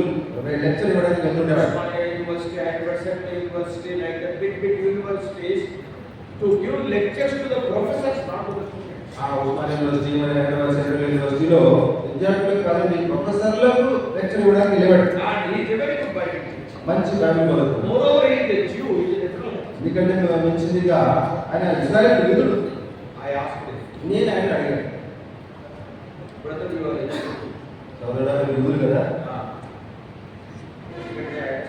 లెక్చర్ ఇవ్వడానికి వెళ్తుండేవాడు. Osmania University, University, University, like the big universities, to give lectures to the professors, not to the students. ఆ Osmania university, మరి Hyderabad central యూనివర్సిటీలో విద్యార్థులకు కాదు ప్రొఫెసర్లకు లెక్చర్ ఇవ్వడానికి లేవాడు. And he is a very good Bible teacher. మంచి Bible బోధకుడు. Moreover, he is a Jew, he is a different. ఎందుకంటే మంచిదిగా ఆయన ఇజ్రాయెల్ యూదుడు. I asked him, నేను ఆయన అడిగాను, brother, you are a Jew. సోదరుడా మీరు యూదులు కదా?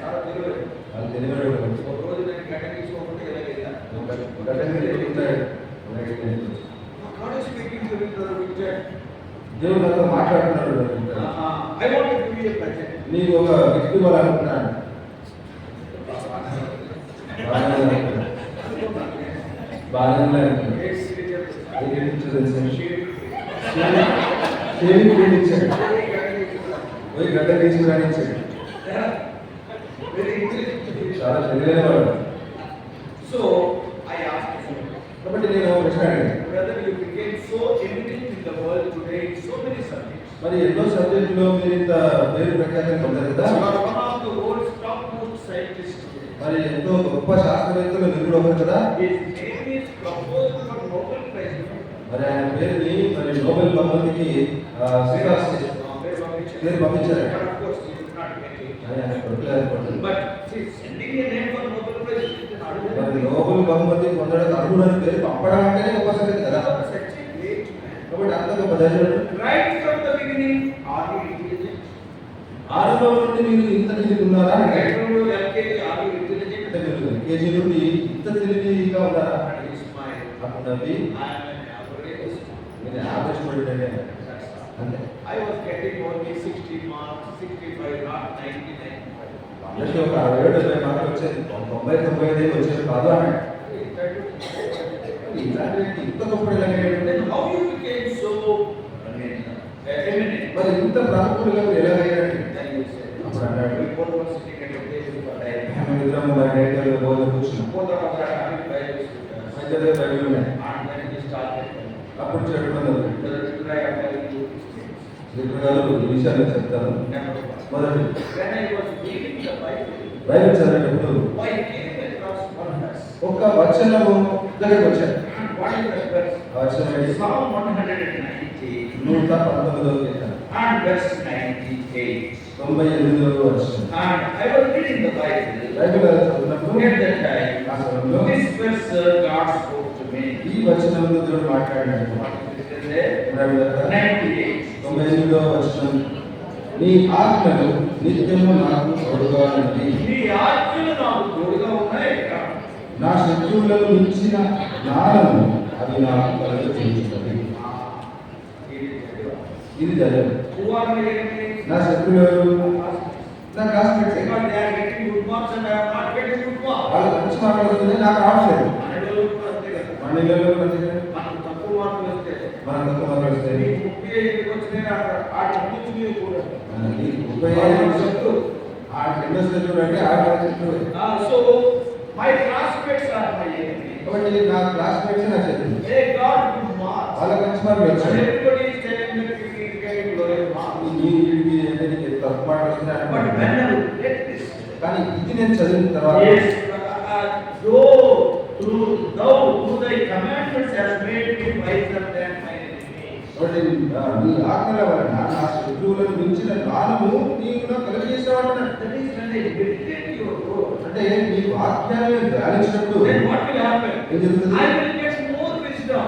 చాలా తెలియదు. వాళ్ళు తెలియదు. ఒక రోజు నేను గడ్డ తీసుకోకుండా ఇలా వెళ్ళాను. God is speaking to me, brother Victor. దేవుడు నాతో మాట్లాడుతున్నాడు. I want to give you a present. నీకు ఒక గిఫ్ట్ ఇవ్వాలనుకుంటున్నాను. బాగానే It's పోయి గడ్డ తీసుకురాని ఇచ్చాడు. very intelligent. చాలా తెలివైన వాడు. So I asked him, కాబట్టి నేను ప్రశ్న అడిగాను, brother, you became so eminent in the world today in so many subjects. మరి ఎన్నో సబ్జెక్టులో మీరు ఇంత పేరు ప్రఖ్యాతి పొందారు కదా? You are one of the world's topmost scientists today. మరి ఎంతో గొప్ప శాస్త్రవేత్తలు మీరు కూడా ఒకరు కదా? His name is proposed for Nobel Prize. మరి ఆయన పేరుని మరి నోబెల్ బహుమతికి సిఫార్సు చేశారు. పేరు పంపించారు. But of course, he did not get it. ఆయన కొట్టలేదు. But see, sending a name for Nobel Prize is an మరి ordinary. నోబెల్ బహుమతి పొందడానికి అర్హుడని పేరు పంపడం అంటేనే గొప్ప సంగతి కదా? Such a great man. కాబట్టి అంత గొప్ప ధైర్యం. Right from the beginning, are you intelligent? ఆరంభం నుండి మీరు ఇంత తెలివి ఉన్నారా? Right from your LKG, are you intelligent? అంటే మీరు కేజీ నుండి ఇంత తెలివిగా ఉన్నారా? And he smiled. అప్పుడు నవ్వి, I am an average. నేను యావరేజ్ పడిపోయాను అంతే. I was getting only 60 marks, 65, not 99. అందరికీ ఒక 67-70 మార్కులు వచ్చేది, 90-95 వచ్చేది కాదు అన్నాడు. ఇలాంటి వ్యక్తి ఇంత గొప్ప Then how you became so eminent? మరి ఇంత ప్రముఖులుగా మీరు ఎలా అయ్యారండి? Then you said, అప్పుడు అన్నాడు, we both were sitting at a table for dining. మేము ఇద్దరం డైరెక్టర్గా భోజనం కూర్చున్నాం. Both of us are having Bible studies. మధ్యలో బైబిల్ ఉన్నాయి. And then he started telling me, అప్పుడు చెప్పడం మొదలు. brother, today I am telling you these things. లిఖిత గారు ఈ విషయాలు చెప్తాను. Number one. మొదటి, When I was reading the Bible, Bible చదివేటప్పుడు I came across one verse. ఒక వచనము దగ్గరికి వచ్చాను. And what is that verse? ఆ వచనం ఏంటి? Psalm 190 119వ Keerthana and verse 98. 98వ వచనం. And I was reading the Bible. Bible చదివినప్పుడు At that time, ఆ సమయంలో this verse God spoke to me. ఈ వచనంలో దేవుడు మాట్లాడాడు. What is it there? Bible దగ్గర 98. 98వ వచనం, నీ ఆజ్ఞలు నిత్యము నాకు తోడుగా ఉన్నవి. నీ ఆజ్ఞలు నాకు తోడుగా ఉన్నాయి. నా శత్రువులను మించిన జ్ఞానము అవి నాకు కలుగ చేయుచున్నవి. ఇది చదివా. ఇది చదివాను. Who are my enemies? నా శత్రువులు ఎవరు? నా classmates. Because they are getting good marks and I am not getting good marks. వాళ్ళు మంచి మార్కులు వస్తుంది, నాకు రావట్లేదు. మనలో కూడా అంతే కదా. మన ఇళ్ళలో కూడా అంతే కదా. మనకు తక్కువ మార్కులు వస్తే మనం తక్కువ మార్కులు వస్తాయి. నీకు 35 వచ్చినాయి ఆ ముందు కూడా. ఈ 35 ఆ ఎన్నో చూడండి ఆ శత్రువు. So my classmates are my enemies. కాబట్టి నా క్లాస్మేట్స్ నా శత్రువులు. They got good marks. వాళ్ళ మంచి మార్కులు And వచ్చాయి. everybody is telling me that he is getting lower marks. వీడికి ఏంటంటే తక్కువ మార్కులు వస్తున్నాయి But when అంటున్నారు. I will get this, కానీ ఇది నేను చదివిన తర్వాత yes, though through thy commandments has made me wiser than my enemies. కాబట్టి నీ ఆజ్ఞల వలన నా శత్రువులను మించిన జ్ఞానము నీవు నాకు కలుగజేసావంటున్నాడు. That is when I meditate your word. అంటే నీ వాక్యాన్ని ధ్యానించినప్పుడు Then what will happen? ఏం జరుగుతుంది? I will get more wisdom.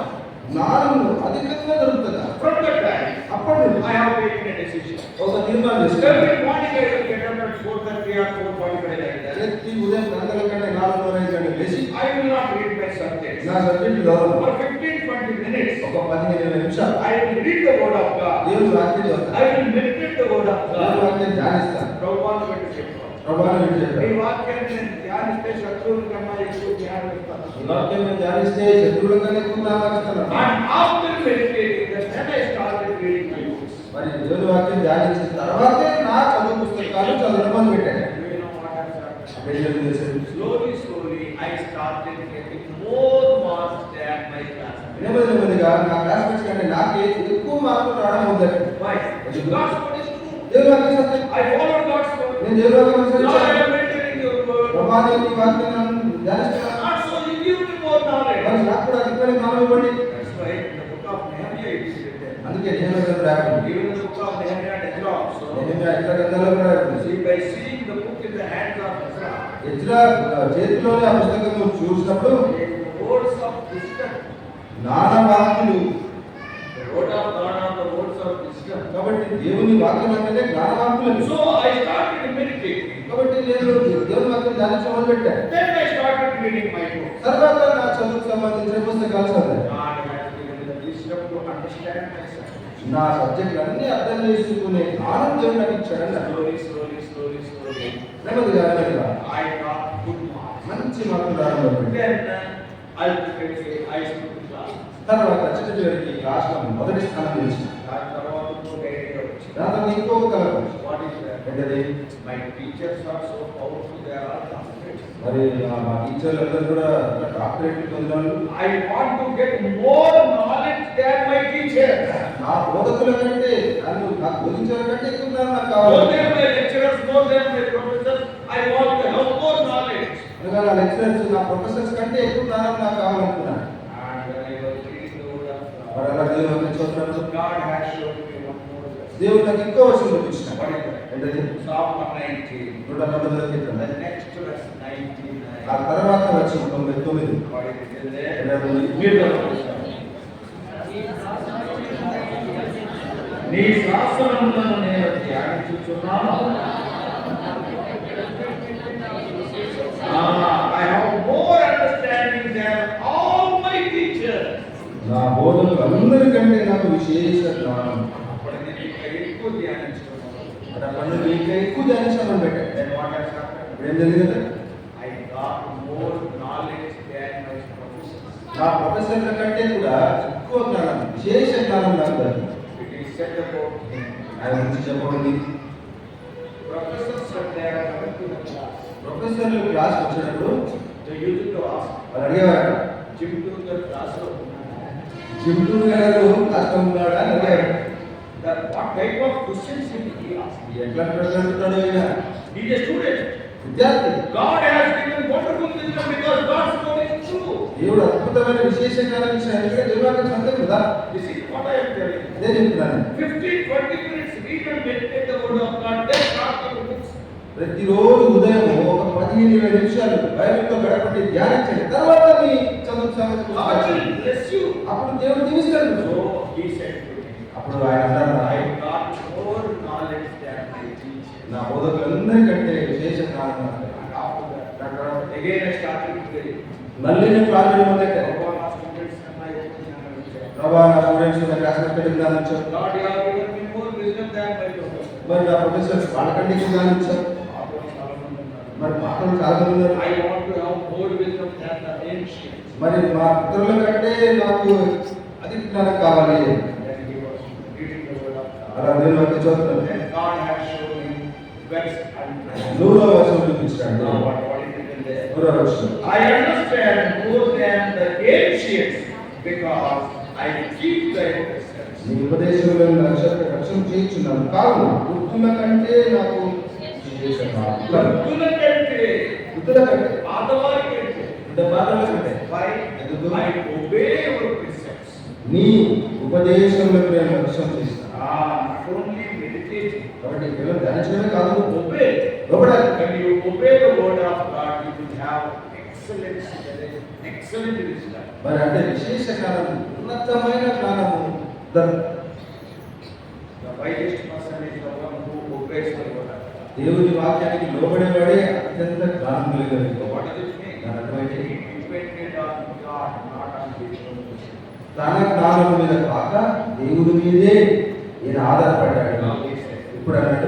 జ్ఞానము అధికంగా దొరుకుతుందా? From that time, అప్పుడు I have taken a decision. ఒక తీర్మానం చేసుకున్నాను. Every morning I will get up at 4:30 or 4:45 like that. ప్రతి ఉదయం 4 కంటే 4:30 గంటలకు లేచి I will not read my subjects. నా సబ్జెక్టులో For 15-20 minutes, ఒక 15 నిమిషాలు I will read the word of God. దేవుని వాక్యం చదువుతాను. I will meditate the word of దేవుని God. వాక్యం ధ్యానిస్తాను. ప్రభువాను పెట్టి చెప్పాను. ప్రభువుని విడిచి ఈ చెప్పాను. వాక్యాన్ని నేను ధ్యానిస్తే శత్రువుల కన్నా ఎక్కువ ధ్యానిస్తాను. ఈ వాక్యం నేను ధ్యానిస్తే శత్రువుల కన్నా ఎక్కువ జ్ఞాపకిస్తాను. And after meditating, then I started reading my books. మరి దేవుని వాక్యం ధ్యానించిన తర్వాతే నా చదువు పుస్తకాలు చదవడం మొదలుపెట్టాను. You know what has happened? అప్పుడు ఏం జరిగింది? Slowly, I started getting more marks than my classmates. నెమ్మదిగా నా క్లాస్మేట్స్ కంటే నాకే ఎక్కువ మార్కులు రావడం మొదలెట్టాను. Why? God's word is true. దేవుని వాక్యం సత్యం. I follow God's word. నేను దేవుని వాక్యం Lord, I అనుసరించాను. am meditating your word. ప్రభువా, నీ వాక్యం నన్ను ధ్యానిస్తున్నాను. Not so you give me more knowledge. మరి నాకు కూడా అధికమైన జ్ఞానం ఇవ్వండి. That's why in the book of Nehemiah it is written. అందుకే నేను రాయబడింది. Even in the book of Nehemiah and Ezra also. నేను ఇతర గ్రంథాల్లో కూడా రాయబడింది. See, by seeing the book in the hands of Ezra, Ezra చేతిలోనే ఆ పుస్తకం చూసినప్పుడు the words of wisdom, జ్ఞాన వాక్యులు. the word of God are the words of wisdom. కాబట్టి దేవుని వాక్యం అంటేనే జ్ఞాన వాక్యులు. So I started meditating. కాబట్టి నేను దేవుని వాక్యం ధ్యానించడం మొదలుపెట్టాను. Then I started reading my book. తర్వాత నా చదువుకు సంబంధించిన పుస్తకాలు చదివాను. God has given me the wisdom to understand myself. నా సబ్జెక్ట్ అన్ని అర్థం చేసుకునే జ్ఞానం దేవుడు నాకు ఇచ్చాడు. Slowly. నెమ్మదిగా I got good marks. మంచి మార్కులు రావడం మొదలుపెట్టాను. Then ultimately I stood in class. తర్వాత చివరికి క్లాస్లో మొదటి స్థానం నిలిచింది. దాని తర్వాత ఇంకొక idea వచ్చింది. దాంతో ఇంకొక కలర్ What is that? ఏంటది? My teachers are so powerful, they are all doctorates. మరి మా టీచర్లు అందరూ కూడా డాక్టరేట్ పొందిన I want to get more knowledge than my teachers. నా బోధకుల కంటే నాకు బోధించిన కంటే ఎక్కువ జ్ఞానం నాకు More కావాలి. than my lecturers, more than my professors, I want to have more knowledge. అనగా నా లెక్చరర్స్ నా ప్రొఫెసర్స్ కంటే ఎక్కువ జ్ఞానం నాకు కావాలనుకున్నాను. And when I was reading the word of మరి అలా దేవుని చూస్తున్నాను. God has shown me one more lesson. దేవుడు నాకు ఇంకో విషయం చూపించాడు. What is that? ఏంటది? Psalm 119. 119వ Keerthana. The next verse 99. ఆ తర్వాత వచ్చిన 99. What is it there? ఏంటది? నీ శాసనములను నేను ధ్యానించుచున్నాను. I have more understanding than all my teachers. నా బోధకులు అందరికంటే నాకు విశేష జ్ఞానం. అప్పుడు నేను ఇంకా ఎక్కువ ధ్యానించుకున్నాను. అప్పుడు నేను ఇంకా ఎక్కువ ధ్యానించమని పెట్టాను. Then what has happened? ఇప్పుడు ఏం జరిగింది? I got more knowledge than my professors. నా ప్రొఫెసర్ల కంటే కూడా ఎక్కువ జ్ఞానం, విశేష జ్ఞానం నాకు దొరికింది. It is said about him. ఆయన గురించి చెప్పండి. Professors when they are coming to the class, ప్రొఫెసర్లు క్లాస్ వచ్చినప్పుడు they used to ask, వాళ్ళు అడిగేవారు, Jim to the classroom. జిమ్టూ గారు క్లాస్లో ఉన్నాడా అని అడిగారు. That what type of questions did he ask? ఎట్లా ప్రశ్నిస్తాడో ఈయన. He is a student. విద్యార్థి. God has given wonderful wisdom because God's word is true. దేవుడు అద్భుతమైన విశేష జ్ఞానం ఇచ్చాడు. ఎందుకంటే దేవుడికి సత్యం కదా. This is what I am telling you. అదే చెప్తున్నాను. 15-20 minutes read and meditate the word of God. Then start your books. ప్రతిరోజు ఉదయం ఒక 15-20 నిమిషాలు బైబిల్తో గడపండి, ధ్యానించండి. తర్వాత మీ చదువు God సంగతి will bless you. అప్పుడు దేవుడు దీవిస్తాడు. So he said to me, అప్పుడు ఆయన అన్నారు, I got more knowledge than my teachers. నా బోధకులందరికంటే విశేష జ్ఞానం నాకు. And after that, again I started praying. మళ్ళీ నేను ప్రార్థన మొదలెట్టాను. Lord, our students and my opinion. ప్రభా, నా స్టూడెంట్స్ నా క్లాస్మేట్స్ జ్ఞానం ఇచ్చారు. God, you have given me more wisdom wisdom than my professor. మరి నా ప్రొఫెసర్స్ వాళ్ళకంటే ఎక్కువ జ్ఞానం ఇచ్చారు. మరి పాత్రలు చాలా మంది ఉన్నారు. I want to have more wisdom than the ancients. మరి మా పితరుల కంటే నాకు అధిక జ్ఞానం కావాలి. Then he was reading the word of God. అలా నేను ఒక చదువుతున్నాను. Then God has shown him verse and నూరవ వచనం చూపించాడు. now what is it in there? నూరవ వచనం. I understand more than the ancients because I keep their precepts. నీ ఉపదేశంలో రక్షణ చేయించున్నాను. కావున వృద్ధుల కంటే నాకు వృద్ధుల కంటే పాతవారి కంటే why? I obey your precepts. నీ ఉపదేశంలో నేను రక్షణ చేస్తాను. Not only meditating, కాబట్టి కేవలం ధ్యానించడమే కాదు, obey. లోబడాలి. When you obey the word of God, you will have excellent wisdom. మరి అంటే విశేష జ్ఞానం, ఉన్నతమైన జ్ఞానము. The wisest person is the one who obeys the word of God. దేవుని వాక్యానికి లోబడేవాడే అత్యంత జ్ఞానం కలిగిన వ్యక్తి. What does it mean? దాని అర్థమైతే He depended on God, not on his own wisdom. తన జ్ఞానం మీద కాక దేవుడి మీదే ఈయన ఆధారపడ్డాడు. Now he said, ఇప్పుడు అన్నట్టు